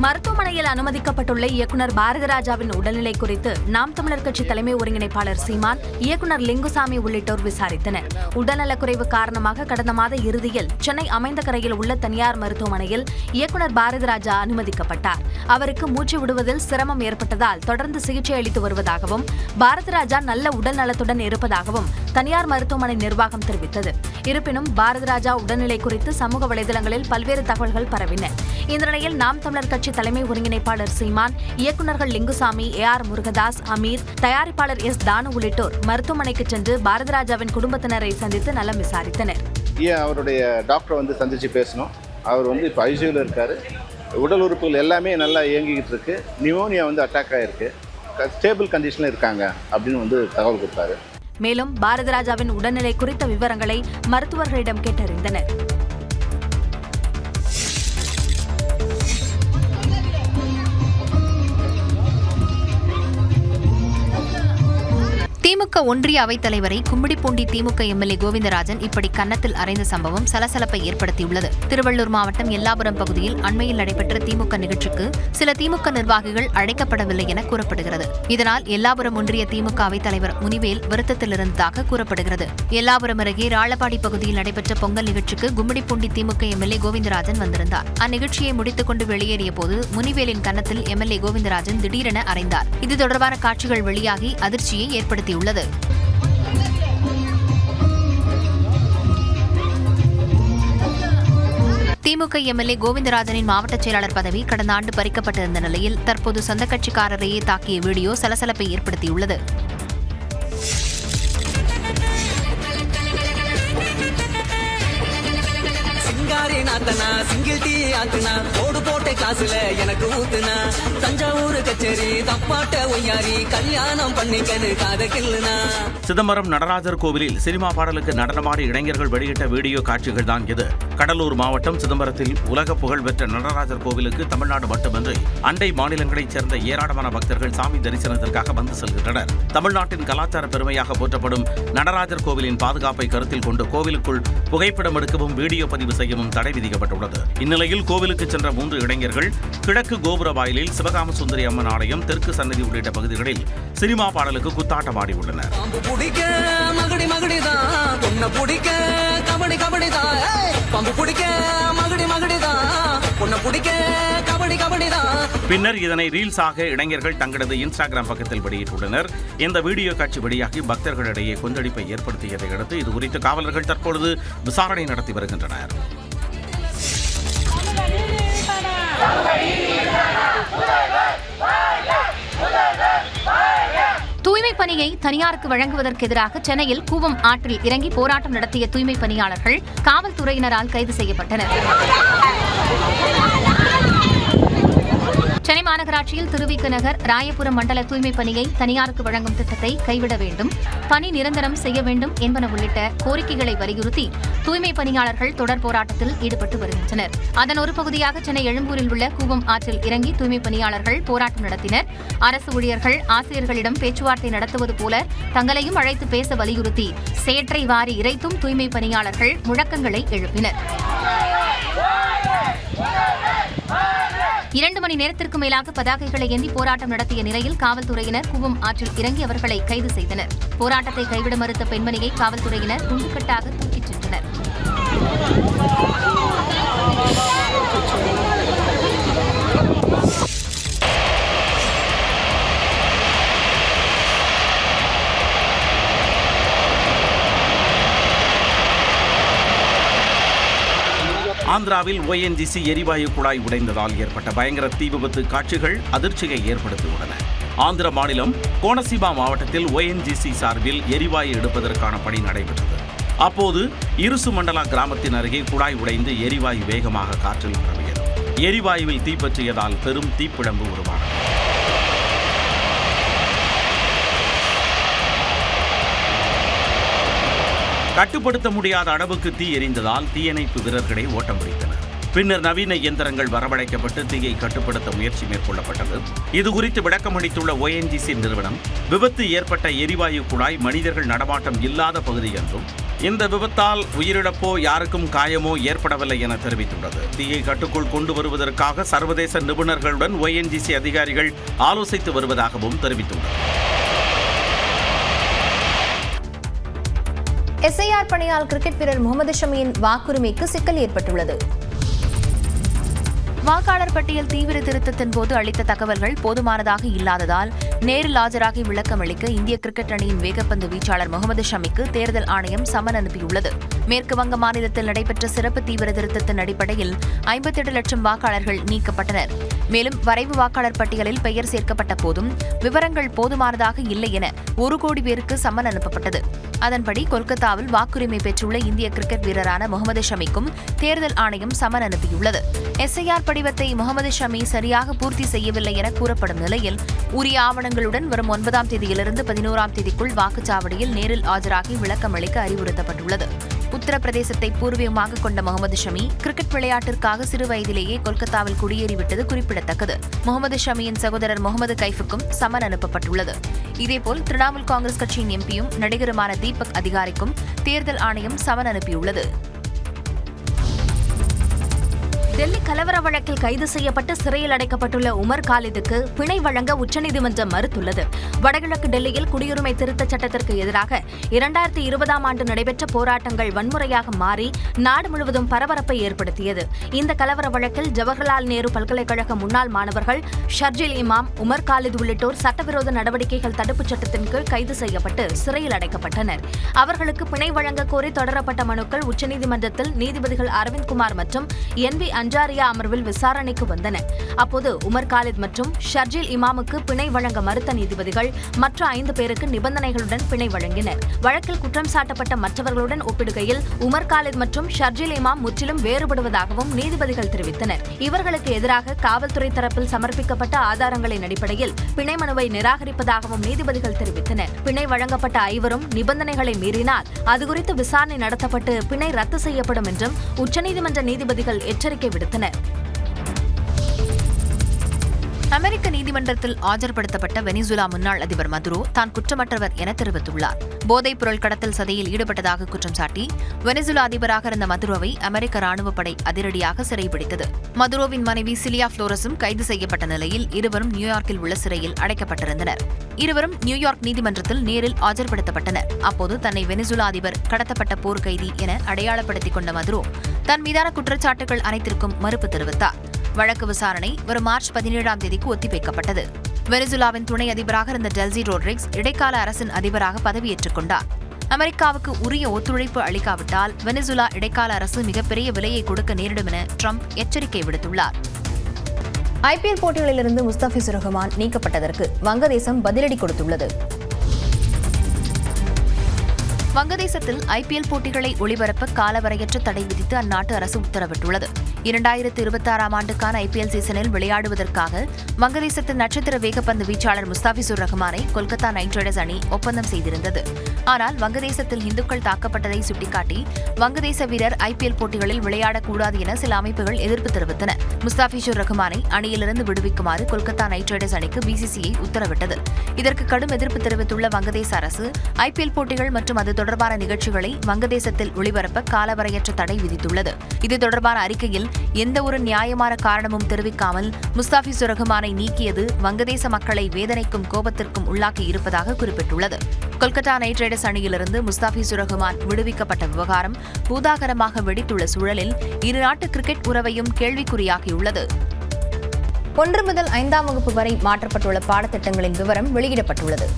மருத்துவமனையில் அனுமதிக்கப்பட்டுள்ள இயக்குனர் பாரதிராஜாவின் உடல்நிலை குறித்து நாம் தமிழர் கட்சி தலைமை ஒருங்கிணைப்பாளர் சீமான், இயக்குனர் லிங்குசாமி உள்ளிட்டோர் விசாரித்தனர். உடல்நலக்குறைவு காரணமாக கடந்த மாத இறுதியில் சென்னை அமைந்தகரையில் உள்ள தனியார் மருத்துவமனையில் இயக்குனர் பாரதிராஜா அனுமதிக்கப்பட்டார். அவருக்கு மூச்சு விடுவதில் சிரமம் ஏற்பட்டதால் தொடர்ந்து சிகிச்சை அளித்து வருவதாகவும் பாரதிராஜா நல்ல உடல் நலத்துடன் இருப்பதாகவும் தனியார் மருத்துவமனை நிர்வாகம் தெரிவித்தது. இருப்பினும் பாரதிராஜா உடல்நிலை குறித்து சமூக வலைதளங்களில் பல்வேறு தகவல்கள் பரவின. இந்த நிலையில் நாம் தமிழர் கட்சி தலைமை ஒருங்கிணைப்பாளர் சீமான், இயக்குநர்கள் லிங்குசாமி, AR முருகதாஸ், அமீர், தயாரிப்பாளர் S தானு உள்ளிட்டோர் மருத்துவமனைக்கு சென்று பாரதிராஜாவின் குடும்பத்தினரை சந்தித்து நலம் விசாரித்தனர். அவருடைய டாக்டரை வந்து சந்திச்சு பேசணும். அவர் வந்து இப்போ ICUல இருக்காரு. உடல் உறுப்புகள் எல்லாமே நல்லா இயங்கிக்கிட்டு இருக்கு. நிமோனியா வந்து அட்டாக் ஆகிருக்கு. ஸ்டேபிள் கண்டிஷனில் இருக்காங்க அப்படின்னு வந்து தகவல் கொடுத்தாரு. மேலும் பாரதிராஜாவின் உடல்நிலை குறித்த விவரங்களை மருத்துவர்களிடம் கேட்டறிந்தனர். திமுக ஒன்றிய அவைத் தலைவரை கும்மிடிப்பூண்டி திமுக MLA கோவிந்தராஜன் இப்படி கன்னத்தில் அறைந்த சம்பவம் சலசலப்பை ஏற்படுத்தியுள்ளது. திருவள்ளூர் மாவட்டம் எல்லாபுரம் பகுதியில் அண்மையில் நடைபெற்ற திமுக நிகழ்ச்சிக்கு சில திமுக நிர்வாகிகள் அழைக்கப்படவில்லை என கூறப்படுகிறது. இதனால் எல்லாபுரம் ஒன்றிய திமுக அவைத் தலைவர் முனிவேல் வருத்தத்தில் இருந்ததாக கூறப்படுகிறது. எல்லாபுரம் அருகே ராளப்பாடி பகுதியில் நடைபெற்ற பொங்கல் நிகழ்ச்சிக்கு கும்மிடிப்பூண்டி திமுக MLA கோவிந்தராஜன் வந்திருந்தார். அந்நிகழ்ச்சியை முடித்துக் கொண்டு வெளியேறிய போது முனிவேலின் கன்னத்தில் MLA கோவிந்தராஜன் திடீரென அறைந்தார். இது தொடர்பான காட்சிகள் வெளியாகி அதிர்ச்சியை ஏற்படுத்தியுள்ளது. திமுக MLA கோவிந்தராஜனின் மாவட்ட செயலாளர் பதவி கடந்த ஆண்டு பறிக்கப்பட்டிருந்த நிலையில் தற்போது சொந்த கட்சிக்காரரையே தாக்கிய வீடியோ சலசலப்பை ஏற்படுத்தியுள்ளது. சிங்கிள் டீ ஆத்துனா ஓடு போட்ட காசுல எனக்கு ஊத்துனா தஞ்சாவூர் கச்சேரி தப்பாட்ட ஒய்யாரி கல்யாணம் பண்ணிக்கனு காத கில்லுனா. சிதம்பரம் நடராஜர் கோவிலில் சினிமா பாடலுக்கு நடனமாடி இளைஞர்கள் வெளியிட்ட வீடியோ காட்சிகள் தான் இது. கடலூர் மாவட்டம் சிதம்பரத்தில் உலக புகழ்பெற்ற நடராஜர் கோவிலுக்கு தமிழ்நாடு மட்டுமின்றி அண்டை மாநிலங்களைச் சேர்ந்த ஏராளமான பக்தர்கள் சாமி தரிசனத்திற்காக வந்து செல்கின்றனர். தமிழ்நாட்டின் கலாச்சார பெருமையாக போற்றப்படும் நடராஜர் கோவிலின் பாதுகாப்பை கருத்தில் கொண்டு கோவிலுக்குள் புகைப்படம் எடுக்கவும் வீடியோ பதிவு செய்யவும் தடை தடை விதிக்கப்பட்டுள்ளது. இந்நிலையில் கோவிலுக்கு சென்ற 3 இளைஞர்கள் கிழக்கு கோபுர வாயிலில் சிவகாம சுந்தரி அம்மன் ஆலயம், தெற்கு சன்னதி உள்ளிட்ட பகுதிகளில் சினிமா பாடலுக்கு குத்தாட்டமாடி உள்ளனர். பின்னர் இதனை ரீல்ஸாக இளைஞர்கள் தங்களது இன்ஸ்டாகிராம் பக்கத்தில் வெளியிட்டுள்ளனர். இந்த வீடியோ காட்சி வெளியாகி பக்தர்களிடையே கொந்தளிப்பை ஏற்படுத்தியதை அடுத்து இதுகுறித்து காவலர்கள் தற்பொழுது விசாரணை நடத்தி வருகின்றனர். தூய்மை பணியை தனியாருக்கு வழங்குவதற்கு எதிராக சென்னையில் கூவம் ஆற்றில் இறங்கி போராட்டம் நடத்திய தூய்மை பணியாளர்கள் காவல்துறையினரால் கைது செய்யப்பட்டனர். சென்னை மாநகராட்சியில் திருவிக நகர், ராயபுரம் மண்டல தூய்மை பணியை தனியாருக்கு வழங்கும் திட்டத்தை கைவிட வேண்டும், பணி நிரந்தரம் செய்ய வேண்டும் என்பன உள்ளிட்ட கோரிக்கைகளை வலியுறுத்தி தூய்மை பணியாளர்கள் தொடர் போராட்டத்தில் ஈடுபட்டு வருகின்றனர். அதன் ஒரு பகுதியாக சென்னை எழும்பூரில் உள்ள கூவம் ஆற்றில் இறங்கி தூய்மை பணியாளர்கள் போராட்டம் நடத்தினர். அரசு ஊழியர்கள் ஆசிரியர்களிடம் பேச்சுவார்த்தை நடத்துவது போல தங்களையும் அழைத்து பேச வலியுறுத்தி சேற்றை வாரி இறைத்தும் தூய்மை பணியாளர்கள் முழக்கங்களை எழுப்பினர். 2 மணி நேரத்திற்கு மேலாக பதாகைகளை ஏந்தி போராட்டம் நடத்திய நிலையில் காவல்துறையினர் கூவம் ஆற்றில் இறங்கி அவர்களை கைது செய்தனர். போராட்டத்தை கைவிட மறுத்த பெண்மணியை காவல்துறையினர் துண்டுக்கட்டாக தூக்கிச் சென்றனர். ஆந்திராவில் ONGC எரிவாயு குழாய் உடைந்ததால் ஏற்பட்ட பயங்கர தீ விபத்து காட்சிகள் அதிர்ச்சியை ஏற்படுத்தியுள்ளன. ஆந்திர மாநிலம் கோனசீமா மாவட்டத்தில் ONGC சார்பில் எரிவாயு எடுப்பதற்கான பணி நடைபெற்றது. அப்போது இருசு மண்டலா கிராமத்தின் அருகே குழாய் உடைந்து எரிவாயு வேகமாக காற்றில் பரவியது. எரிவாயுவில் தீப்பற்றியதால் பெரும் தீப்பிழம்பு உருவானது. கட்டுப்படுத்த முடியாத அளவுக்கு தீ எரிந்ததால் தீயணைப்பு வீரர்களை ஓட்டம் பிடித்தனர். பின்னர் நவீன இயந்திரங்கள் வரவழைக்கப்பட்டு தீயை கட்டுப்படுத்த முயற்சி மேற்கொள்ளப்பட்டது. இதுகுறித்து விளக்கம் அளித்துள்ள ONGC நிறுவனம், விபத்து ஏற்பட்ட எரிவாயு குழாய் மனிதர்கள் நடமாட்டம் இல்லாத பகுதி என்றும், இந்த விபத்தால் உயிரிழப்போ யாருக்கும் காயமோ ஏற்படவில்லை என தெரிவித்துள்ளது. தீயை கட்டுக்குள் கொண்டு வருவதற்காக சர்வதேச நிபுணர்களுடன் ONGC அதிகாரிகள் ஆலோசித்து வருவதாகவும் தெரிவித்துள்ளது. SIR பணியால் கிரிக்கெட் வீரர் முகமது ஷமியின் வாக்குரிமைக்கு சிக்கல் ஏற்பட்டுள்ளது. வாக்காளர் பட்டியல் தீவிர திருத்தத்தின் போது அளித்த தகவல்கள் போதுமானதாக இல்லாததால் நேரில் ஆஜராகி விளக்கம் அளிக்க இந்திய கிரிக்கெட் அணியின் வேகப்பந்து வீச்சாளர் முகமது ஷமிக்கு தேர்தல் ஆணையம் சமன் அனுப்பியுள்ளது. மேற்கு வங்க மாநிலத்தில் நடைபெற்ற சிறப்பு தீவிர திருத்தத்தின் அடிப்படையில் 58 லட்சம் வாக்காளர்கள் நீக்கப்பட்டனர். மேலும் வரைவு வாக்காளர் பட்டியலில் பெயர் சேர்க்கப்பட்ட போதும் விவரங்கள் போதுமானதாக இல்லை என 1 கோடி பேருக்கு சம்மன் அனுப்பப்பட்டது. அதன்படி கொல்கத்தாவில் வாக்குரிமை பெற்றுள்ள இந்திய கிரிக்கெட் வீரரான முகமது ஷமிக்கும் தேர்தல் ஆணையம் சமன் அனுப்பியுள்ளது. SIR படிவத்தை முகமது ஷமி சரியாக பூர்த்தி செய்யவில்லை என கூறப்படும் நிலையில் உரிய ஆவணங்களுடன் வரும் 9ஆம் தேதியிலிருந்து 11ஆம் தேதிக்குள் வாக்குச்சாவடியில் நேரில் ஆஜராகி விளக்கம் அளிக்க அறிவுறுத்தப்பட்டுள்ளது. உத்தரப்பிரதேசத்தை பூர்வீகமாக கொண்ட முகமது ஷமி கிரிக்கெட் விளையாட்டிற்காக சிறு வயதிலேயே கொல்கத்தாவில் குடியேறிவிட்டது குறிப்பிடத்தக்கது. முகமது ஷமியின் சகோதரர் முகமது கைஃபுக்கும் சமன் அனுப்பப்பட்டுள்ளது. இதேபோல் திரிணாமுல் காங்கிரஸ் கட்சியின் எம்பியும் நடிகருமான தீபக் அதிகாரிக்கும் தேர்தல் ஆணையம் சமன் அனுப்பியுள்ளது. டெல்லி கலவர வழக்கில் கைது செய்யப்பட்டு சிறையில் அடைக்கப்பட்டுள்ள உமர் காலிதுக்கு பிணை வழங்க உச்சநீதிமன்றம் மறுத்துள்ளது. வடகிழக்கு டெல்லியில் குடியுரிமை திருத்தச் சட்டத்திற்கு எதிராக 2020ஆம் ஆண்டு நடைபெற்ற போராட்டங்கள் வன்முறையாக மாறி நாடு முழுவதும் பரபரப்பை ஏற்படுத்தியது. இந்த கலவர வழக்கில் ஜவஹர்லால் நேரு பல்கலைக்கழக முன்னாள் மாணவர்கள் ஷர்ஜில் இமாம், உமர் காலித் உள்ளிட்டோர் சட்டவிரோத நடவடிக்கைகள் தடுப்புச் சட்டத்தின் கீழ் கைது செய்யப்பட்டு சிறையில் அடைக்கப்பட்டனர். அவர்களுக்கு பிணை வழங்க கோரி தொடரப்பட்ட மனுக்கள் உச்சநீதிமன்றத்தில் நீதிபதிகள் அரவிந்த்குமார் மற்றும் NV அஞ்சாரியா அமர்வில் விசாரணைக்கு வந்தன. அப்போது உமர் காலித் மற்றும் ஷர்ஜில் இமாமுக்கு பிணை வழங்க மறுத்த நீதிபதிகள் மற்ற 5 பேருக்கு நிபந்தனைகளுடன் பிணை வழங்கினர். வழக்கில் குற்றம் சாட்டப்பட்ட மற்றவர்களுடன் ஒப்பிடுகையில் உமர் காலித் மற்றும் ஷர்ஜில் இமாம் முற்றிலும் வேறுபடுவதாகவும் நீதிபதிகள் தெரிவித்தனர். இவர்களுக்கு எதிராக காவல்துறை தரப்பில் சமர்ப்பிக்கப்பட்ட ஆதாரங்களின் அடிப்படையில் பிணை மனுவை நிராகரிப்பதாகவும் நீதிபதிகள் தெரிவித்தனர். பிணை வழங்கப்பட்ட 5வரும் நிபந்தனைகளை மீறினால் அதுகுறித்து விசாரணை நடத்தப்பட்டு பிணை ரத்து செய்யப்படும் என்றும் உச்சநீதிமன்ற நீதிபதிகள் எச்சரிக்கை விடுத்தனர். அமெரிக்க நீதிமன்றத்தில் ஆஜர்படுத்தப்பட்ட வெனிசுலா முன்னாள் அதிபர் மதுரோ தான் குற்றமற்றவர் என தெரிவித்துள்ளார். போதைப் பொருள் கடத்தல் சதியில் ஈடுபட்டதாக குற்றம் சாட்டி வெனிசுலா அதிபராக இருந்த மதுரோவை அமெரிக்க ராணுவப் படை அதிரடியாக சிறைபிடித்தது. மதுரோவின் மனைவி சிலியா புளோரஸும் கைது செய்யப்பட்ட நிலையில் இருவரும் நியூயார்க்கில் உள்ள சிறையில் அடைக்கப்பட்டிருந்தனர். இருவரும் நியூயார்க் நீதிமன்றத்தில் நேரில் ஆஜர்படுத்தப்பட்டனர். அப்போது தன்னை வெனிசுலா அதிபர் கடத்தப்பட்ட போர் கைதி என அடையாளப்படுத்திக் கொண்ட மதுரோ தன் மீதான குற்றச்சாட்டுகள் அனைத்திற்கும் மறுப்பு தெரிவித்தார். வழக்கு விசாரணை வரும் மார்ச் 17ஆம் தேதிக்கு ஒத்திவைக்கப்பட்டது. வெனிசுலாவின் துணை அதிபராக இருந்த டெல்சி ரோட்ரிக்ஸ் இடைக்கால அரசின் அதிபராக பதவியேற்றுக் கொண்டார். அமெரிக்காவுக்கு உரிய ஒத்துழைப்பு அளிக்காவிட்டால் வெனிசுலா இடைக்கால அரசு மிகப்பெரிய விலையை கொடுக்க நேரிடும் என ட்ரம்ப் எச்சரிக்கை விடுத்துள்ளார். ஐபிஎல் போட்டிகளிலிருந்து முஸ்தாபிசுர் ரஹ்மான் நீக்கப்பட்டதற்கு வங்கதேசம் பதிலடி கொடுத்துள்ளது. வங்கதேசத்தில் ஐபிஎல் போட்டிகளை ஒளிபரப்ப காலவரையற்ற தடை விதித்து அந்நாட்டு அரசு உத்தரவிட்டுள்ளது. 2026ஆம் ஆண்டுக்கான ஐபிஎல் சீசனில் விளையாடுவதற்காக வங்கதேசத்தின் நட்சத்திர வேகப்பந்து வீச்சாளர் முஸ்தாபிசுர் ரஹ்மானை கொல்கத்தா நைட் ரைடர்ஸ் அணி ஒப்பந்தம் செய்திருந்தது. ஆனால் வங்கதேசத்தில் இந்துக்கள் தாக்கப்பட்டதை சுட்டிக்காட்டி வங்கதேச வீரர் ஐபிஎல் போட்டிகளில் விளையாடக்கூடாது என சில அமைப்புகள் எதிர்ப்பு தெரிவித்தன. முஸ்தாபிசுர் ரஹ்மானை அணியிலிருந்து விடுவிக்குமாறு கொல்கத்தா நைட் ரைடர்ஸ் அணிக்கு பிசிசிஐ உத்தரவிட்டது. இதற்கு கடும் எதிர்ப்பு தெரிவித்துள்ள வங்கதேச அரசு ஐபிஎல் போட்டிகள் மற்றும் அது தொடர்பான நிகழ்ச்சிகளை வங்கதேசத்தில் ஒளிபரப்ப காலவரையற்ற தடை விதித்துள்ளது. இது தொடர்பான அறிக்கையில் எந்தவொரு நியாயமான காரணமும் தெரிவிக்காமல் முஸ்தாபிசுர் ரஹ்மானை நீக்கியது வங்கதேச மக்களை வேதனைக்கும் கோபத்திற்கும் உள்ளாக்கி இருப்பதாக குறிப்பிட்டுள்ளது. கொல்கத்தா நைட் ரைடர்ஸ் அணியிலிருந்து முஸ்தாபிசுர் ரஹ்மான் விடுவிக்கப்பட்ட விவகாரம் பூதாகரமாக வெடித்துள்ள சூழலில் இருநாட்டு கிரிக்கெட் உறவையும் கேள்விக்குறியாகியுள்ளது. 1 முதல் 5ஆம் வகுப்பு வரை மாற்றப்பட்டுள்ள பாடத்திட்டங்களின் விவரம் வெளியிடப்பட்டுள்ளது.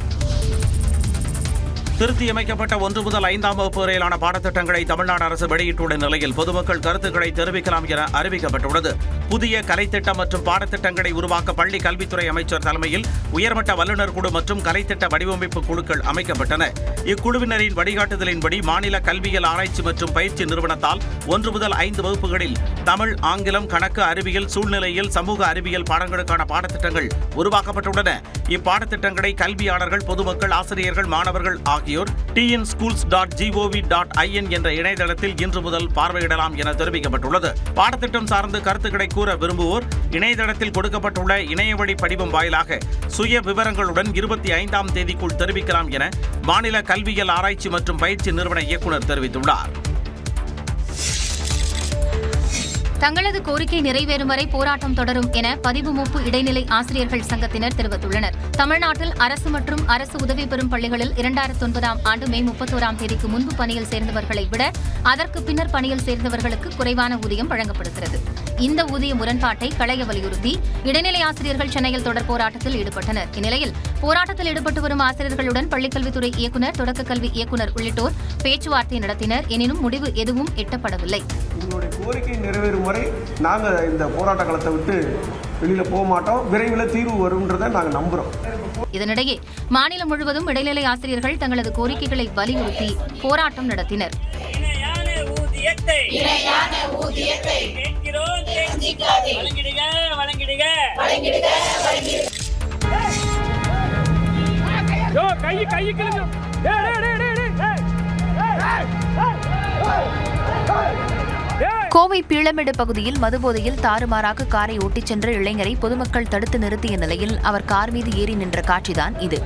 திருத்தியமைக்கப்பட்ட 1 முதல் 5ஆம் வகுப்பு வரையிலான பாடத்திட்டங்களை தமிழ்நாடு அரசு வெளியிட்டுள்ள நிலையில் பொதுமக்கள் கருத்துக்களை தெரிவிக்கலாம் என அறிவிக்கப்பட்டுள்ளது. புதிய கலைத்திட்டம் மற்றும் பாடத்திட்டங்களை உருவாக்க பள்ளி கல்வித்துறை அமைச்சர் தலைமையில் உயர்மட்ட வல்லுநர் குழு மற்றும் கலைத்திட்ட வடிவமைப்பு குழுக்கள் அமைக்கப்பட்டன. இக்குழுவினரின் வழிகாட்டுதலின்படி மாநில கல்வியியல் ஆராய்ச்சி மற்றும் பயிற்சி நிறுவனத்தால் 1 முதல் 5 வகுப்புகளில் தமிழ், ஆங்கிலம், கணக்கு, அறிவியல், சூழ்நிலையியல், சமூக அறிவியல் பாடங்களுக்கான பாடத்திட்டங்கள் உருவாக்கப்பட்டுள்ளன. இப்பாடத்திட்டங்களை கல்வியாளர்கள், பொதுமக்கள், ஆசிரியர்கள், மாணவர்கள் ஆகியோர் tnschools.gov.in என்ற இணையதளத்தில் இன்று முதல் பார்வையிடலாம் என தெரிவிக்கப்பட்டுள்ளது. பாடத்திட்டம் சார்ந்து கருத்துக்களை கூற விரும்புவோர் இணையதளத்தில் கொடுக்கப்பட்டுள்ள இணையவழி படிவம் வாயிலாக சுய விவரங்களுடன் 25ஆம் தேதிக்குள் தெரிவிக்கலாம் என மாநில கல்வியியல் ஆராய்ச்சி மற்றும் பயிற்சி நிறுவன இயக்குநர் தெரிவித்துள்ளார். தங்களது கோரிக்கை நிறைவேறும் வரை போராட்டம் தொடரும் என பதிவு மூப்பு இடைநிலை ஆசிரியர்கள் சங்கத்தினர் தெரிவித்துள்ளனர். தமிழ்நாட்டில் அரசு மற்றும் அரசு உதவி பெறும் பள்ளிகளில் 2009ஆம் ஆண்டு மே 31ஆம் தேதிக்கு முன்பு பணியில் சேர்ந்தவர்களை விட அதற்கு பின்னர் பணியில் சேர்ந்தவர்களுக்கு குறைவான ஊதியம் வழங்கப்படுகிறது. இந்த ஊதிய முரண்பாட்டை களைய வலியுறுத்தி இடைநிலை ஆசிரியர்கள் சென்னையில் தொடர் போராட்டத்தில் ஈடுபட்டனர். இந்நிலையில் போராட்டத்தில் ஈடுபட்டு வரும் ஆசிரியர்களுடன் பள்ளிக்கல்வித்துறை இயக்குநர், தொடக்க கல்வி இயக்குநர் உள்ளிட்டோர் பேச்சுவார்த்தை நடத்தினர். எனினும் முடிவு எதுவும் எட்டப்படவில்லை. உங்களுடைய கோரிக்கை நிறைவேறும் வரை நாங்கள் இந்த போராட்ட களத்தை விட்டு வெளியில் போக மாட்டோம். விரைவில் தீர்வு வரும்ன்றதை நாங்கள் நம்புகிறோம். இதனிடையே மாநிலம் முழுவதும் இடைநிலை ஆசிரியர்கள் தங்களது கோரிக்கைகளை வலியுறுத்தி போராட்டம் நடத்தினர். கோவை பீளமேடு பகுதியில் மதுபோதையில் தாறுமாறாக காரை ஓட்டிச் சென்ற இளைஞரை பொதுமக்கள் தடுத்து நிறுத்திய நிலையில் அவர் கார் மீது ஏறி நின்ற காட்சிதான் இது.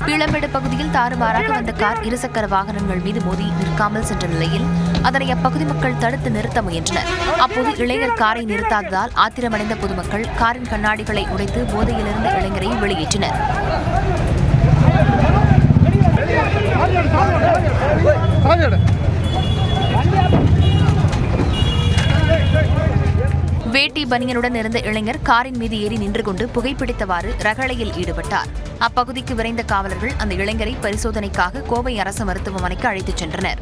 பீளமேடு பகுதியில் தாறுமாறாக வந்த கார் இருசக்கர வாகனங்கள் மீது மோதி நிற்காமல் சென்ற நிலையில் அதனை அப்பகுதி மக்கள் தடுத்து நிறுத்த முயன்றனர். அப்போது இளைஞர் காரை நிறுத்தாததால் ஆத்திரமடைந்த பொதுமக்கள் காரின் கண்ணாடிகளை உடைத்து போதையிலிருந்த இளைஞரை வெளியேற்றினர். வேட்டி பனியனுடன் இருந்த இளைஞர் காரின் மீது ஏறி நின்று கொண்டு புகைப்பிடித்தவாறு ரகளையில் ஈடுபட்டார். அப்பகுதிக்கு விரைந்த காவலர்கள் அந்த இளைஞரை பரிசோதனைக்காக கோவை அரசு மருத்துவமனைக்கு அழைத்துச் சென்றனர்.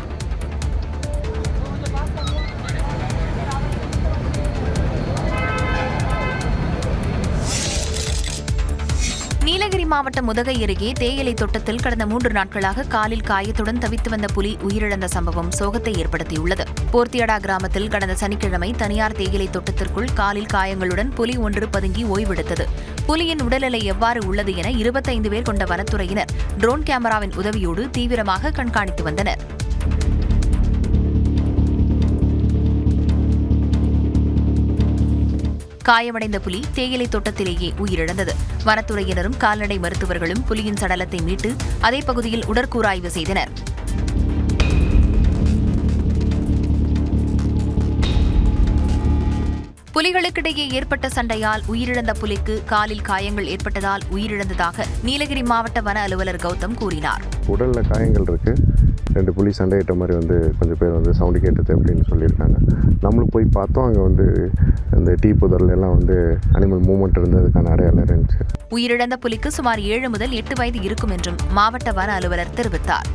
நீலகிரி மாவட்டம் உதகை அருகே தேயிலை தோட்டத்தில் கடந்த 3 நாட்களாக காலில் காயத்துடன் தவித்து வந்த புலி உயிரிழந்த சம்பவம் சோகத்தை ஏற்படுத்தியுள்ளது. போர்த்தியடா கிராமத்தில் கடந்த சனிக்கிழமை தனியார் தேயிலை தோட்டத்திற்குள் காலில் காயங்களுடன் புலி ஒன்று பதுங்கி ஓய்வெடுத்தது. புலியின் உடல்நிலை எவ்வாறு உள்ளது என 25 பேர் கொண்ட வனத்துறையினர் ட்ரோன் கேமராவின் உதவியோடு தீவிரமாக கண்காணித்து வந்தனர். காயமடைந்த புலி தேயிலை தோட்டத்திலேயே உயிரிழந்தது. வனத்துறையினரும் கால்நடை மருத்துவர்களும் புலியின் சடலத்தை மீட்டு அதே பகுதியில் உடற்கூறாய்வு செய்தனர். புலிகளுக்கிடையே ஏற்பட்ட சண்டையால் உயிரிழந்த புலிக்கு காலில் காயங்கள் ஏற்பட்டதால் உயிரிழந்ததாக நீலகிரி மாவட்ட வன அலுவலர் கௌதம் கூறினார். உடல்ல காயங்கள் இருக்கு. 2 புலி சண்டையிட்ட மாதிரி கொஞ்சம் பேர் சவுண்டு கேட்டது அப்படின்னு சொல்லியிருக்காங்க. நம்மளும் போய் பார்த்தோம். அங்கே அந்த டீ புதர்ல எல்லாம் அனிமல் மூவ்மெண்ட் இருந்ததுக்கான அடையாளம் இருந்துச்சு. உயிரிழந்த புலிக்கு சுமார் 7 முதல் 8 வயது இருக்கும் என்றும் மாவட்ட வன அலுவலர் தெரிவித்தார்.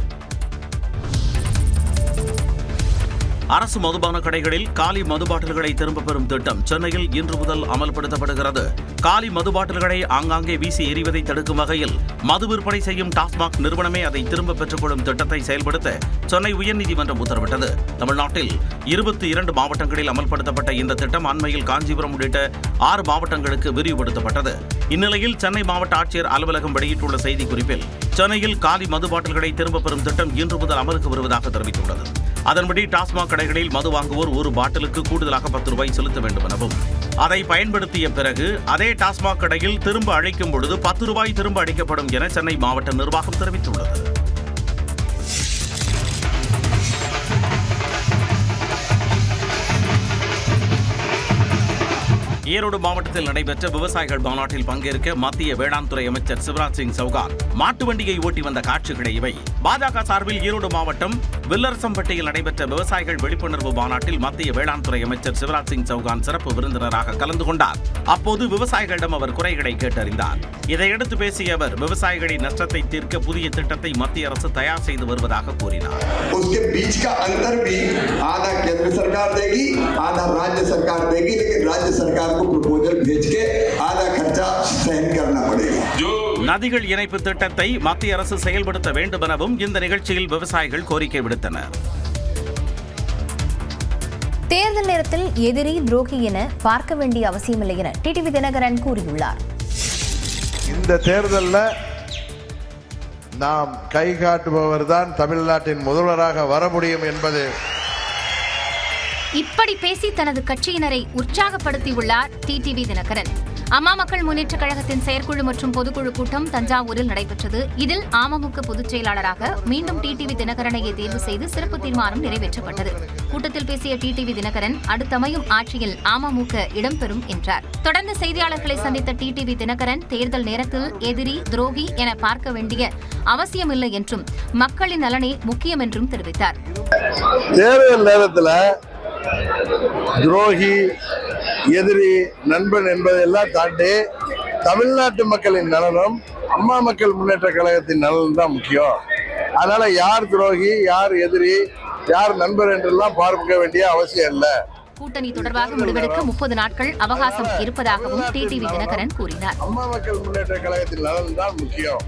அரசு மதுபான கடைகளில் காலி மது பாட்டில்களை திரும்பப் பெறும் திட்டம் சென்னையில் இன்று முதல் அமல்படுத்தப்படுகிறது. காலி மது பாட்டில்களை ஆங்காங்கே வீசி எறிவதை தடுக்கும் வகையில் மது விற்பனை செய்யும் டாஸ்மாக் நிறுவனமே அதை திரும்பப் பெற்றுக்கொள்ளும் திட்டத்தை செயல்படுத்த சென்னை உயர்நீதிமன்றம் உத்தரவிட்டது. தமிழ்நாட்டில் 22 மாவட்டங்களில் அமல்படுத்தப்பட்ட இந்த திட்டம் அண்மையில் காஞ்சிபுரம் உள்ளிட்ட 6 மாவட்டங்களுக்கு விரிவுபடுத்தப்பட்டது. இந்நிலையில் சென்னை மாவட்ட ஆட்சியர் அலுவலகம் வெளியிட்டுள்ள செய்திக்குறிப்பில் சென்னையில் காலி மது பாட்டில்களை திரும்பப் பெறும் திட்டம் இன்று முதல் அமலுக்கு வருவதாக தெரிவித்துள்ளது. அதன்படி டாஸ்மாக் கடைகளில் மது வாங்குவோர் ஒரு பாட்டிலுக்கு கூடுதலாக 10 ரூபாய் செலுத்த வேண்டும் எனவும் அதை பயன்படுத்திய பிறகு அதே டாஸ்மாக் கடையில் திரும்ப அழைக்கும் பொழுது 10 ரூபாய் திரும்ப அளிக்கப்படும் என சென்னை மாவட்ட நிர்வாகம் தெரிவித்துள்ளது. ஈரோடு மாவட்டத்தில் நடைபெற்ற விவசாயிகள் மாநாட்டில் பங்கேற்க மத்திய வேளாண் துறை அமைச்சர் சிவராஜ் சிங் சௌகான் மாட்டு வண்டியை ஓட்டி வந்த காட்சிகளே இவை. பாஜக சார்பில் ஈரோடு மாவட்டம் வில்லரசம்பட்டியில் நடைபெற்ற விவசாயிகள் விழிப்புணர்வு மாநாட்டில் மத்திய வேளாண் துறை அமைச்சர் சிவராஜ் சிங் சௌகான் சிறப்பு விருந்தினராக கலந்து கொண்டார். அப்போது விவசாயிகளிடம் அவர் குறைகளை கேட்டறிந்தார். இதையடுத்து பேசிய அவர் விவசாயிகளின் நஷ்டத்தை தீர்க்க புதிய திட்டத்தை மத்திய அரசு தயார் செய்து வருவதாக கூறினார். நதிகள் இணைப்பு திட்டத்தை மத்திய அரசு செயல்படுத்த வேண்டும் எனவும் இந்த நிகழ்ச்சியில் விவசாயிகள் கோரிக்கை விடுத்தனர். தேர்தல் நேரத்தில் எதிரி துரோகி என பார்க்க வேண்டிய அவசியமில்லை என டிடிவி தினகரன் கூறியுள்ளார். இந்த தேர்தலில் நாம் கை காட்டுபவர் தான் தமிழ்நாட்டின் முதல்வராக வர முடியும் என்பது. இப்படி பேசி தனது கட்சியினரை உற்சாகப்படுத்தியுள்ளார் டிடிவி தினகரன். அம்மா மக்கள் முன்னேற்ற கழகத்தின் செயற்குழு மற்றும் பொதுக்குழு கூட்டம் தஞ்சாவூரில் நடைபெற்றது. இதில் அமமுக பொதுச் செயலாளராக மீண்டும் டிடிவி தினகரனையே தேர்வு செய்து சிறப்பு தீர்மானம் நிறைவேற்றப்பட்டது. கூட்டத்தில் பேசிய டிடிவி தினகரன் அடுத்தமையும் ஆட்சியில் அமமுக இடம்பெறும் என்றார். தொடர்ந்து செய்தியாளர்களை சந்தித்த டிடிவி தினகரன் தேர்தல் நேரத்தில் எதிரி துரோகி என பார்க்க வேண்டிய அவசியமில்லை என்றும் மக்களின் நலனே முக்கியம் என்றும் தெரிவித்தார். தேர்தல் நேரத்தில் துரோகி எதிரி நண்பன் என்பதையெல்லாம் தாண்டி தமிழ்நாட்டு மக்களின் நலனும் அம்மா மக்கள் முன்னேற்ற கழகத்தின் நலனும் தான் முக்கியம். அதனால யார் துரோகி யார் எதிரி யார் நண்பர் என்றெல்லாம் பார்க்க வேண்டிய அவசியம் இல்லை. கூட்டணி தொடர்பாக முடிவெடுக்க 30 நாட்கள் அவகாசம் இருப்பதாகவும் டிடிவி தினகரன் கூறினார். அம்மா மக்கள் முன்னேற்ற கழகத்தின் நலன் தான் முக்கியம்.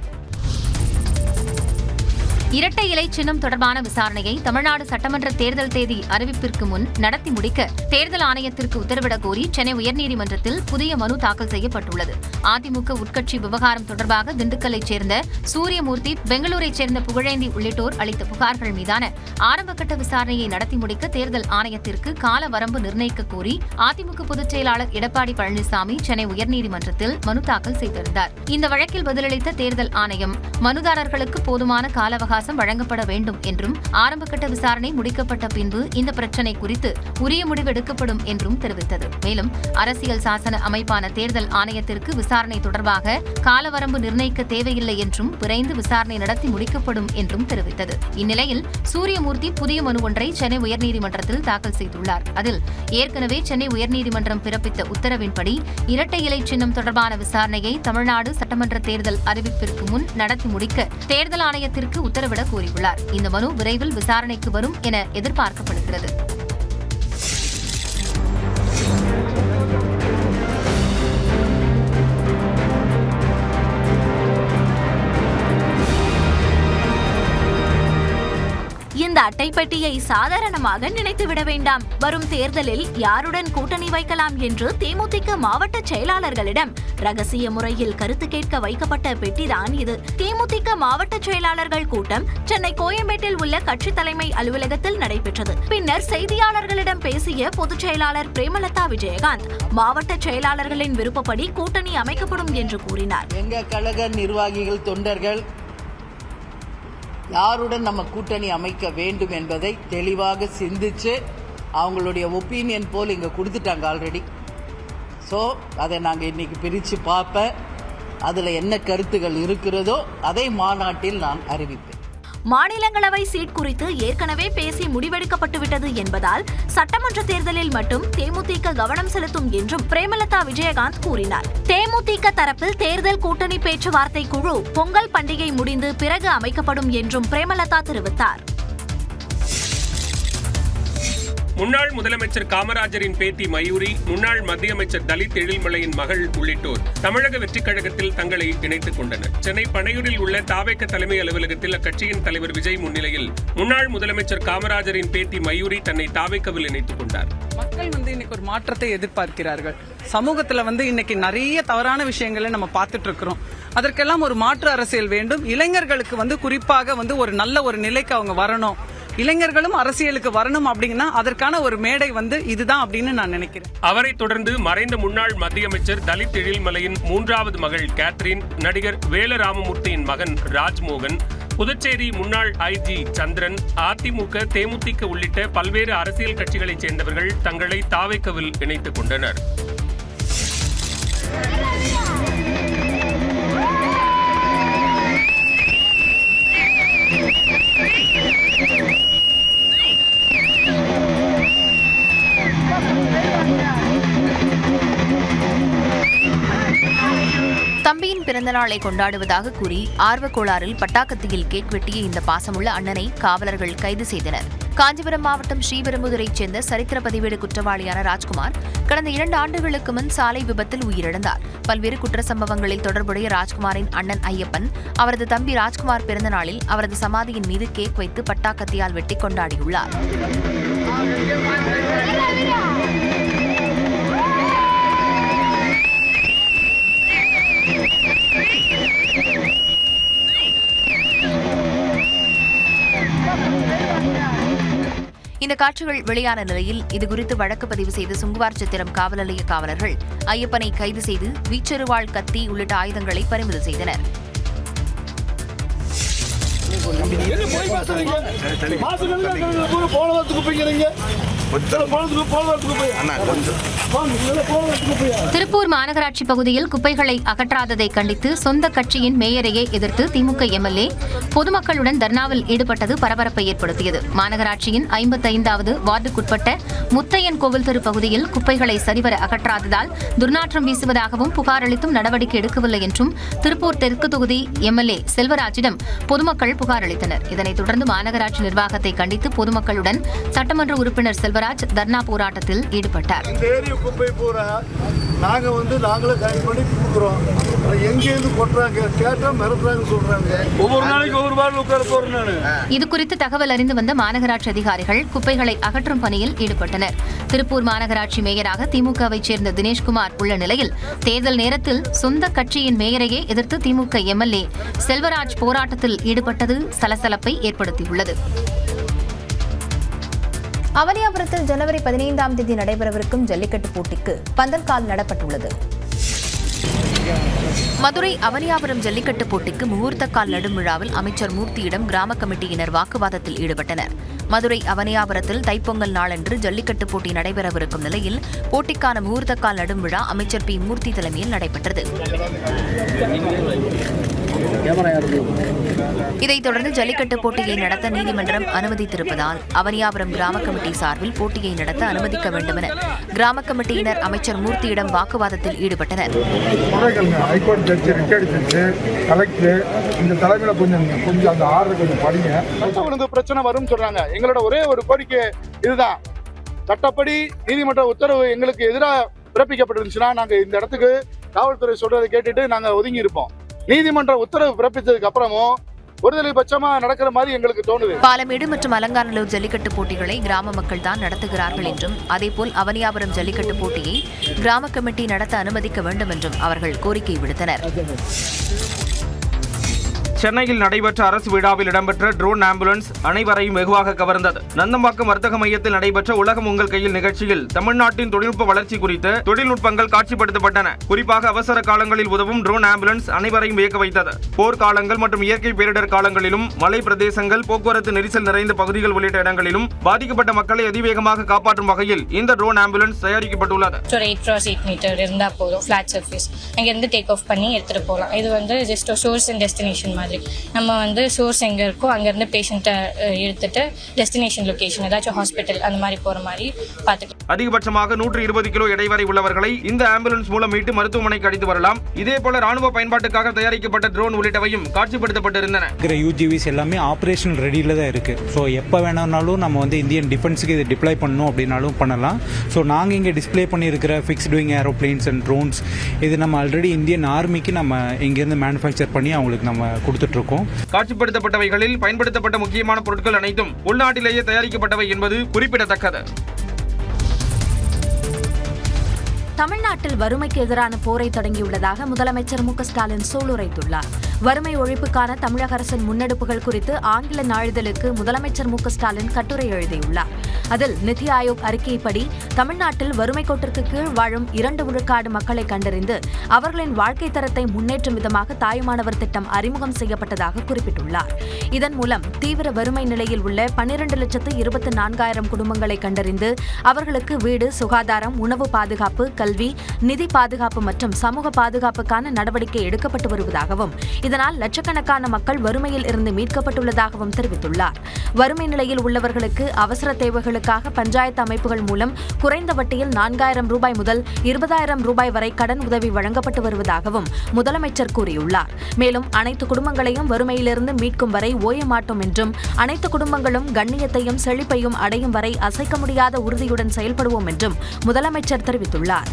இரட்டை இலை சின்னம் தொடர்பான விசாரணையை தமிழ்நாடு சட்டமன்ற தேர்தல் தேதி அறிவிப்பிற்கு முன் நடத்தி முடிக்க தேர்தல் ஆணையத்திற்கு உத்தரவிடக் கோரி சென்னை உயர்நீதிமன்றத்தில் புதிய மனு தாக்கல் செய்யப்பட்டுள்ளது. அதிமுக உட்கட்சி விவகாரம் தொடர்பாக திண்டுக்கல்லைச் சேர்ந்த சூரியமூர்த்தி, பெங்களூரைச் சேர்ந்த புகழேந்தி உள்ளிட்டோர் அளித்த புகார்கள் மீதான ஆரம்பகட்ட விசாரணையை நடத்தி முடிக்க தேர்தல் ஆணையத்திற்கு கால வரம்பு நிர்ணயிக்க கோரி அதிமுக பொதுச் செயலாளர் எடப்பாடி பழனிசாமி சென்னை உயர்நீதிமன்றத்தில் மனு தாக்கல் செய்திருந்தார். இந்த வழக்கில் பதிலளித்த தேர்தல் ஆணையம் மனுதாரர்களுக்கு போதுமான கால அவகாசம் வழங்கப்பட வேண்டும் என்றும் ஆரம்பகட்ட விசாரணை முடிக்கப்பட்ட பின்பு இந்த பிரச்சினை குறித்து உரிய முடிவு எடுக்கப்படும் என்றும் தெரிவித்தது. மேலும் அரசியல் சாசன அமைப்பான தேர்தல் ஆணையத்திற்கு விசாரணை தொடர்பாக காலவரம்பு நிர்ணயிக்க தேவையில்லை என்றும் விரைந்து விசாரணை நடத்தி முடிக்கப்படும் என்றும் தெரிவித்தது. இந்நிலையில் சூரியமூர்த்தி புதிய மனு ஒன்றை சென்னை உயர்நீதிமன்றத்தில் தாக்கல் செய்துள்ளார். அதில் ஏற்கனவே சென்னை உயர்நீதிமன்றம் பிறப்பித்த உத்தரவின்படி இரட்டை இலை சின்னம் தொடர்பான விசாரணையை தமிழ்நாடு சட்டமன்ற தேர்தல் அறிவிப்பிற்கு முன் நடத்தி முடிக்க தேர்தல் ஆணையத்திற்கு உத்தரவிட கூறியுள்ளார். இந்த மனு விரைவில் விசாரணைக்கு வரும் என எதிர்பார்க்கப்படுகிறது. இந்த அட்டை பெட்டியை சாதாரணமாக நினைத்துவிட வேண்டாம். வரும் தேர்தலில் யாருடன் கூட்டணி வைக்கலாம் என்று தேமுதிக மாவட்ட செயலாளர்களிடம் ரகசிய முறையில் கருத்து கேட்க வைக்கப்பட்ட பெட்டிதான் இது. தேமுதிக மாவட்ட செயலாளர்கள் கூட்டம் சென்னை கோயம்பேட்டில் உள்ள கட்சி தலைமை அலுவலகத்தில் நடைபெற்றது. பின்னர் செய்தியாளர்களிடம் பேசிய பொதுச் செயலாளர் பிரேமலதா விஜயகாந்த் மாவட்ட செயலாளர்களின் விருப்பப்படி கூட்டணி அமைக்கப்படும் என்று கூறினார். எங்க கழக நிர்வாகிகள், தொண்டர்கள் யாருடன் நம்ம கூட்டணி அமைக்க வேண்டும் என்பதை தெளிவாக சிந்திச்சு அவங்களுடைய ஒப்பீனியன் போல் இங்கே கொடுத்துட்டாங்க ஆல்ரெடி. ஸோ அதை நாங்கள் இன்னைக்கு பிரித்து பார்ப்பேன். அதில் என்ன கருத்துகள் இருக்கிறதோ அதை மாநாட்டில் நான் அறிவிப்பேன். மாநிலங்களவை சீட் குறித்து ஏற்கனவே பேசி முடிவெடுக்கப்பட்டுவிட்டது என்பதால் சட்டமன்ற தேர்தலில் மட்டும் தேமுதிக கவனம் செலுத்தும் என்றும் பிரேமலதா விஜயகாந்த் கூறினார். தேமுதிக தரப்பில் தேர்தல் கூட்டணி பேச்சுவார்த்தை குழு பொங்கல் பண்டிகை முடிந்து பிறகு அமைக்கப்படும் என்றும் பிரேமலதா தெரிவித்தார். முன்னாள் முதலமைச்சர் காமராஜரின் பேத்தி மயூரி, முன்னாள் மத்திய அமைச்சர் தலித் எழில்மலையின் மகள் உள்ளிட்டோர் தமிழக வெற்றிக் கழகத்தில் தங்களை இணைத்துக் கொண்டனர். சென்னை பனையூரில் உள்ள தாவேக தலைமை அலுவலகத்தில் அக்கட்சியின் தலைவர் விஜய் முன்னிலையில் முன்னாள் முதலமைச்சர் காமராஜரின் பேத்தி மயூரி தன்னை தாவேகவில் இணைத்துக் கொண்டார். மக்கள் இன்னைக்கு ஒரு மாற்றத்தை எதிர்பார்க்கிறார்கள். சமூகத்துல இன்னைக்கு நிறைய தவறான விஷயங்களை நம்ம பார்த்துட்டு இருக்கிறோம். அதற்கெல்லாம் ஒரு மாற்று அரசியல் வேண்டும். இளைஞர்களுக்கு குறிப்பாக ஒரு நல்ல ஒரு நிலைக்கு அவங்க வரணும். இளைஞர்களும் அரசியலுக்கு வரணும் அப்படின்னா அதற்கான ஒரு மேடை இதுதான் அப்படின்னு நான் நினைக்கிறேன். அவரை தொடர்ந்து மறைந்த முன்னாள் மத்திய அமைச்சர் தலித் எழில்மலையின் 3வது மகள் கேத்ரின், நடிகர் வேல ராமமூர்த்தியின் மகன் ராஜ்மோகன், புதுச்சேரி முன்னாள் ஐஜி சந்திரன், அதிமுக, தேமுதிக உள்ளிட்ட பல்வேறு அரசியல் கட்சிகளைச் சேர்ந்தவர்கள் தங்களை தாவேகவில் இணைத்துக் கொண்டனர். தம்பியின் பிறந்தநாளை கொண்டாடுவதாக கூறி ஆர்வக்கோளாறில் பட்டாக்கத்தியில் கேக் வெட்டிய இந்த பாசமுள்ள அண்ணனை காவலர்கள் கைது செய்தனர். காஞ்சிபுரம் மாவட்டம் ஸ்ரீபெரும்புதூரைச் சேர்ந்த சரித்திர பதிவேடு குற்றவாளியான ராஜ்குமார் கடந்த 2 ஆண்டுகளுக்கு முன் சாலை விபத்தில் உயிரிழந்தார். பல்வேறு குற்ற சம்பவங்களில் தொடர்புடைய ராஜ்குமாரின் அண்ணன் ஐயப்பன் அவரது தம்பி ராஜ்குமார் பிறந்தநாளில் அவரது சமாதியின் மீது கேக் வைத்து பட்டாக்கத்தியால் வெட்டி கொண்டாடியுள்ளார். இந்த காட்சிகள் வெளியான நிலையில் இதுகுறித்து வழக்கு பதிவு செய்து சுங்குவார் சித்திரம் காவல் நிலைய காவலர்கள் ஐயப்பனை கைது செய்து வீச்செருவாள், கத்தி உள்ளிட்ட ஆயுதங்களை பறிமுதல் செய்தனர். திருப்பூர் மாநகராட்சி பகுதியில் குப்பைகளை அகற்றாததை கண்டித்து சொந்த கட்சியின் மேயரையே எதிர்த்து திமுக எம்எல்ஏ பொதுமக்களுடன் தர்ணாவில் ஈடுபட்டது பரபரப்பை ஏற்படுத்தியது. மாநகராட்சியின் 55வது வார்டுக்குட்பட்ட முத்தையன் கோவில் தெரு பகுதியில் குப்பைகளை சரிவர அகற்றாததால் துர்நாற்றம் வீசுவதாகவும் புகார் அளித்தும் நடவடிக்கை எடுக்கவில்லை என்றும் திருப்பூர் தெற்கு தொகுதி எம்எல்ஏ செல்வராஜிடம் பொதுமக்கள் புகார் அளித்தனர். இதனைத் தொடர்ந்து மாநகராட்சி நிர்வாகத்தை கண்டித்து பொதுமக்களுடன் சட்டமன்ற உறுப்பினர் செல்வராஜ் தர்ணா போராட்டத்தில் ஈடுபட்டார். இந்த ஏரிய குப்பை பூரா நாங்களே கலெக்ட் பண்ணி கொடுக்குறோம். எங்கேருந்து கொட்டுறாங்க, கேட்டா மிரட்டுறாங்க சொல்றாங்க. ஒவ்வொரு நாளைக்கு ஒவ்வொரு வாரம் உட்கார போறேன். இது குறித்து தகவல் அறிந்து வந்த மாநகராட்சி அதிகாரிகள் குப்பைகளை அகற்றும் பணியில் ஈடுபட்டனர். திருப்பூர் மாநகராட்சி மேயராக திமுகவை சேர்ந்த தினேஷ்குமார் உள்ள நிலையில் தேர்தல் நேரத்தில் சொந்த கட்சியின் மேயரையே எதிர்த்து திமுக எம்எல்ஏ செல்வராஜ் போராட்டத்தில் ஈடுபட்டது சலசலப்பை ஏற்படுத்தியுள்ளது. அவனியாபுரத்தில் ஜனவரி 15ஆம் தேதி நடைபெறவிருக்கும் ஜல்லிக்கட்டு போட்டிக்கு பந்தல் கால் நடப்பட்டுள்ளது. மதுரை அவனியாபுரம் ஜல்லிக்கட்டு போட்டிக்கு முகூர்த்த கால் நடும் விழாவில் அமைச்சர் மூர்த்தியிடம் கிராம கமிட்டியினர் வாக்குவாதத்தில் ஈடுபட்டனர். மதுரை அவனியாபுரத்தில் தைப்பொங்கல் நாளன்று ஜல்லிக்கட்டு போட்டி நடைபெறவிருக்கும் நிலையில் போட்டிக்கான முகூர்த்த கால் நடும் விழா அமைச்சர் பி. மூர்த்தி தலைமையில் நடைபெற்றது. இதைத் தொடர்ந்து ஜல்லிக்கட்டு போட்டியை நடத்த நீதிமன்றம் அனுமதித்திருப்பதால் அவனியாபுரம் கிராம கமிட்டி சார்பில் போட்டியை நடத்த அனுமதிக்க வேண்டும் என கிராம கமிட்டியினர் அமைச்சர் மூர்த்தியிடம் வாக்குவாதத்தில் ஈடுபட்டனர். ஹைகோர்ட் ஜட்ஜி ரிக்கார்டு செஞ்சு கலெக்டர் இந்த தலைமையில கொஞ்சம் அந்த ஆர்டர் கொஞ்சம் படிங்க. ஒழுங்கு பிரச்சனை வரும்னு சொல்றாங்க. எங்களோட ஒரே ஒரு கோரிக்கை இதுதான். சட்டப்படி நீதிமன்ற உத்தரவு எங்களுக்கு எதிராக பிறப்பிக்கப்பட்டிருந்துச்சுன்னா நாங்க இந்த இடத்துக்கு காவல்துறை சொல்றதை கேட்டுட்டு நாங்க ஒதுங்கி இருப்போம். நீதிமன்ற உத்தரவு பிறப்பித்ததுக்கு அப்புறமும் ஒருதலை பட்சமா நடக்கிற மாதிரி எங்களுக்கு தோணுது. பாலமேடு மற்றும் அலங்காநல்லூர் ஜல்லிக்கட்டு போட்டிகளை கிராம மக்கள் தான் நடத்துகிறார்கள் என்றும் அதேபோல் அவனியாபுரம் ஜல்லிக்கட்டு போட்டியை கிராம கமிட்டி நடத்த அனுமதிக்க வேண்டும் என்றும் அவர்கள் கோரிக்கை விடுத்தனர். சென்னையில் நடைபெற்ற அரசு விழாவில் இடம்பெற்ற ட்ரோன் ஆம்புலன்ஸ் அனைவரையும் வெகுவாக கவர்ந்தது. நந்தம்பாக்கம் வர்த்தக மையத்தில் நடைபெற்ற உலகம் உங்கள் கையில் நிகழ்ச்சியில் தமிழ்நாட்டின் தொழில்நுட்ப வளர்ச்சி குறித்த தொழில்நுட்பங்கள் காட்சிப்படுத்தப்பட்டன. குறிப்பாக அவசர காலங்களில் உதவும் ட்ரோன் ஆம்புலன்ஸ் அனைவரையும் வியக்க வைத்தது. போர்க்காலங்கள் மற்றும் இயற்கை பேரிடர் காலங்களிலும் மலை பிரதேசங்கள், போக்குவரத்து நெரிசல் நிறைந்த பகுதிகள் உள்ளிட்ட இடங்களிலும் பாதிக்கப்பட்ட மக்களை அதிவேகமாக காப்பாற்றும் வகையில் இந்த ட்ரோன் ஆம்புலன்ஸ் தயாரிக்கப்பட்டுள்ளது. 8x8 மீட்டர் இருந்தா போதும், ஃபிளாட் சர்ஃபேஸ் அங்கிருந்து டேக் ஆஃப் பண்ணி எடுத்துட்டு போகலாம். இது வந்து ஜஸ்ட் சோர்ஸ் அண்ட் டெஸ்டினேஷன் மாதிரி. நம்ம வந்து சோர்ஸ் எங்கே இருக்கோ அங்கேருந்து பேஷண்ட்டை எடுத்துட்டு டெஸ்டினேஷன் லொகேஷன் ஏதாச்சும் ஹாஸ்பிட்டல் அந்த மாதிரி போகிற மாதிரி பார்த்துக்கலாம். அதிகபட்சமாக 120 கிலோ எடை வரை உள்ளவர்களை இந்த ஆம்புலன்ஸ் மூலம் மீட்டு மருத்துவமனைக்கு அழைத்து வரலாம். இதேபோல ராணுவ பயன்பாட்டுக்காக தயாரிக்கப்பட்ட ட்ரோன் உள்ளிட்டவையும் காட்சிப்படுத்தப்பட்டிருந்தன. UGVs எல்லாமே ஆப்ரேஷனல் ரெடியில் தான் இருக்கு. ஸோ எப்போ வேணாலும் நம்ம வந்து இந்தியன் டிஃபென்ஸுக்கு இதை டிப்ளாய் பண்ணணும் அப்படின்னாலும் பண்ணலாம். ஸோ நாங்கள் இங்கே டிஸ்பிளே பண்ணியிருக்கிற fixed wing aeroplanes and drones இது நம்ம ஆல்ரெடி இந்தியன் ஆர்மிக்கு நம்ம இங்கேருந்து மேனுஃபேக்சர் பண்ணி அவங்களுக்கு நம்ம கொடுத்துட்ருக்கோம். காட்சிப்படுத்தப்பட்டவைகளில் பயன்படுத்தப்பட்ட முக்கியமான பொருட்கள் அனைத்தும் உள்நாட்டிலேயே தயாரிக்கப்பட்டவை என்பது குறிப்பிடத்தக்கது. தமிழ்நாட்டில் வறுமைக்கு எதிரான போரை தொடங்கியுள்ளதாக முதலமைச்சர் ஸ்டாலின் சூளுரைத்துள்ளார். வறுமை ஒழிப்புக்கான தமிழக அரசின் முன்னெடுப்புகள் குறித்து ஆங்கில நாளிதழுக்கு முதலமைச்சர் ஸ்டாலின் கட்டுரை எழுதியுள்ளார். அதில் நிதி ஆயோக் அறிக்கைப்படி தமிழ்நாட்டில் வறுமை கோட்டிற்கு கீழ் வாழும் 2 விழுக்காடு மக்களை கண்டறிந்து அவர்களின் வாழ்க்கை தரத்தை முன்னேற்றும் விதமாக தாயுமானவர் திட்டம் அறிமுகம் செய்யப்பட்டதாக குறிப்பிட்டுள்ளார். இதன் மூலம் தீவிர வறுமை நிலையில் உள்ள 12,24,000 குடும்பங்களை கண்டறிந்து அவர்களுக்கு வீடு, சுகாதாரம், உணவு பாதுகாப்பு, கல்வி, நிதி பாதுகாப்பு மற்றும் சமூக பாதுகாப்புக்கான நடவடிக்கை எடுக்கப்பட்டு வருவதாகவும் இதனால் லட்சக்கணக்கான மக்கள் வறுமையில் இருந்து மீட்கப்பட்டுள்ளதாகவும் தெரிவித்துள்ளார். வறுமை நிலையில் உள்ளவர்களுக்கு அவசர தேவைகளுக்காக பஞ்சாயத்து அமைப்புகள் மூலம் குறைந்த வட்டியில் 4,000 ரூபாய் முதல் 20,000 ரூபாய் வரை கடன் உதவி வழங்கப்பட்டு வருவதாகவும் முதலமைச்சர் கூறியுள்ளார். மேலும் அனைத்து குடும்பங்களையும் வறுமையிலிருந்து மீட்கும் வரை ஓய மாட்டோம் என்றும் அனைத்து குடும்பங்களும் கண்ணியத்தையும் செழிப்பையும் அடையும் வரை அசைக்க முடியாத உறுதியுடன் செயல்படுவோம் என்றும் முதலமைச்சர் தெரிவித்துள்ளார்.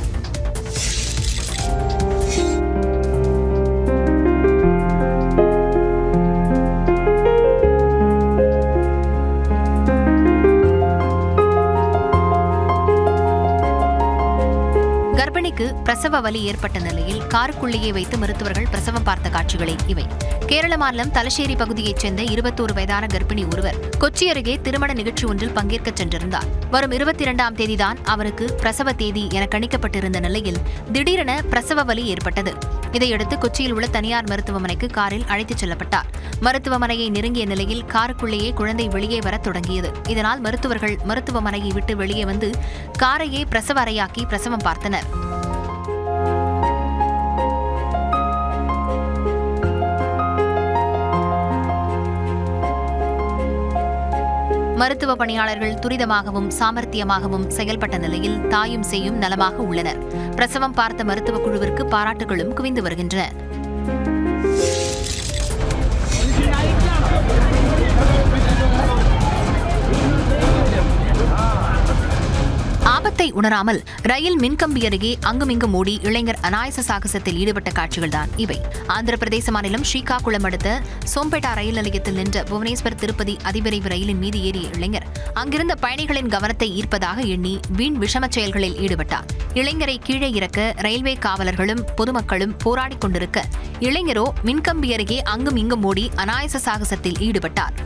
கர்ப்பிணிக்கு பிரசவ வலி ஏற்பட்ட நிலையில் காருக்குள்ளேயே வைத்து மருத்துவர்கள் பிரசவம் பார்த்த காட்சிகளே இவை. கேரள மாநிலம் தலശ്ശേരി பகுதியைச் சேர்ந்த 21 வயதான கர்ப்பிணி ஒருவர் கொச்சி அருகே திருமண நிகழ்ச்சி ஒன்றில் பங்கேற்க சென்றிருந்தார். வரும் 22ஆம் தேதிதான் அவருக்கு பிரசவ தேதி என கணிக்கப்பட்டிருந்த நிலையில் திடீரென பிரசவ வலி ஏற்பட்டது. இதையடுத்து கொச்சியில் உள்ள தனியார் மருத்துவமனைக்கு காரில் அழைத்துச் செல்லப்பட்டார். மருத்துவமனையை நெருங்கிய நிலையில் காருக்குள்ளேயே குழந்தை வெளியே வரத் தொடங்கியது. இதனால் மருத்துவர்கள் மருத்துவமனையை விட்டு வெளியே வந்து காரையே பிரசவ அறையாக்கி பிரசவம் பார்த்தனர். மருத்துவ பணியாளர்கள் துரிதமாகவும் சாமர்த்தியமாகவும் செயல்பட்ட நிலையில் தாயும் சேயும் நலமாக உள்ளனர். பிரசவம் பார்த்த மருத்துவ குழுவிற்கு பாராட்டுகளும் குவிந்து வருகின்றன. ஆபத்தை உணராமல் ரயில் மின்கம்பி அருகே அங்குமிங்கும் ஓடி இளைஞர் அநாயச சாகசத்தில் ஈடுபட்ட காட்சிகள்தான் இவை. ஆந்திர பிரதேச மாநிலம் ஸ்ரீகாகுளம் அடுத்த சோம்பேட்டா ரயில் நிலையத்தில் நின்ற புவனேஸ்வர் திருப்பதி அதிவிரைவு ரயிலின் மீது ஏறிய இளைஞர் அங்கிருந்த பயணிகளின் கவனத்தை ஈர்ப்பதாக எண்ணி வீண் விஷமச் செயல்களில் ஈடுபட்டார். இளைஞரை கீழே இறக்க ரயில்வே காவலர்களும் பொதுமக்களும் போராடிக் கொண்டிருக்க இளைஞரோ மின்கம்பி அருகே அங்கும் இங்கும் ஓடி அநாயச சாகசத்தில் ஈடுபட்டார்.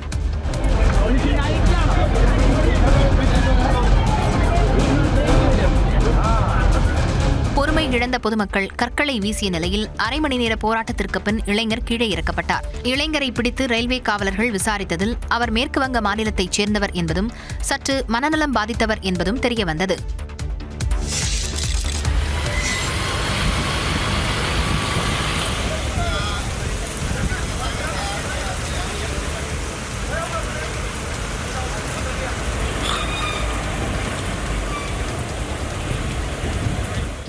பொறுமை இழந்த பொதுமக்கள் கற்களை வீசிய நிலையில் அரை மணி நேர போராட்டத்திற்கு பின் இளைஞர் கீழே இறக்கப்பட்டார். இளைஞரை பிடித்து ரயில்வே காவலர்கள் விசாரித்ததில் அவர் மேற்கு வங்க மாநிலத்தைச் சேர்ந்தவர் என்பதும் சற்று மனநலம் பாதித்தவர் என்பதும் தெரியவந்தது.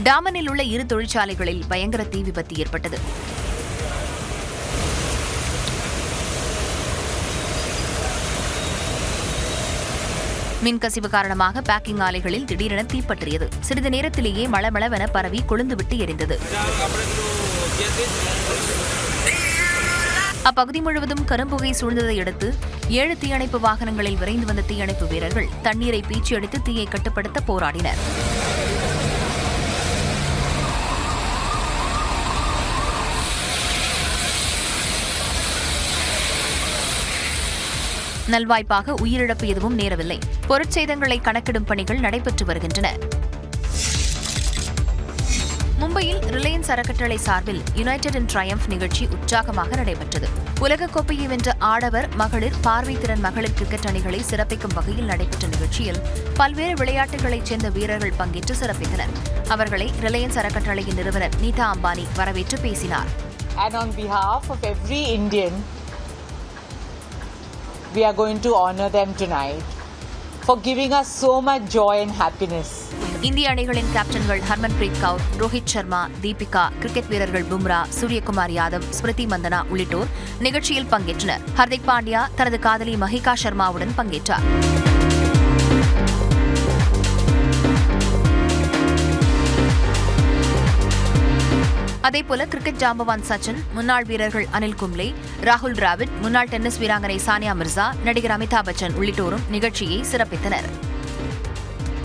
டாமனில் உள்ள 2 தொழிற்சாலைகளில் பயங்கர தீ விபத்து ஏற்பட்டது. மின்கசிவு காரணமாக பேக்கிங் ஆலைகளில் திடீரென தீப்பற்றியது. சிறிது நேரத்திலேயே மளமளவென பரவி கொழுந்துவிட்டு எரிந்தது. அப்பகுதி முழுவதும் கரும்புகை சூழ்ந்ததை அடுத்து 7 தீயணைப்பு வாகனங்களில் விரைந்து வந்த தீயணைப்பு வீரர்கள் தண்ணீரை பீச்சி அடித்து தீயை கட்டுப்படுத்த போராடினர். நல்வாய்ப்பாக உயிரிழப்பு எதுவும் நேரவில்லை. பொருட்சேதங்களை கணக்கிடும் பணிகள் நடைபெற்று வருகின்றன. மும்பையில் ரிலையன்ஸ் அறக்கட்டளை சார்பில் யுனைடெட் இன் ட்ரையம்ப் நிகழ்ச்சி உற்சாகமாக நடைபெற்றது. உலகக்கோப்பையை வென்ற ஆடவர், மகளிர், பார்வைத்திறன் மகளிர் கிரிக்கெட் அணிகளை சிறப்பிக்கும் வகையில் நடைபெற்ற நிகழ்ச்சியில் பல்வேறு விளையாட்டுகளைச் சேர்ந்த வீரர்கள் பங்கேற்று சிறப்பித்தனர். அவர்களை ரிலையன்ஸ் அறக்கட்டளையின் நிறுவனர் நீதா அம்பானி வரவேற்று பேசினார். We are going to honor them tonight for giving us so much joy and happiness. இந்திய அணிகளின் கேப்டன்கள் ஹர்மன்பிரீத் கவுர், ரோஹித் சர்மா, தீபிகா, கிரிக்கெட் வீரர்கள் பும்ரா, சூரியகுமார் யாதவ், ஸ்மிருதி மந்தனா உள்ளிட்டோர் நிகழ்ச்சியில் பங்கேற்றனர். ஹர்திக் பாண்டியா தனது காதலி மஹிகா சர்மாவுடன் பங்கேற்றார். அதேபோல கிரிக்கெட் ஜாம்பவான் சச்சின், முன்னாள் வீரர்கள் அனில் கும்ளே, ராகுல் டிராவிட், முன்னாள் டென்னிஸ் வீராங்கனை சானியா மிர்சா, நடிகர் அமிதாப் பச்சன் உள்ளிட்டோரும் நிகழ்ச்சியை சிறப்பித்தனர்.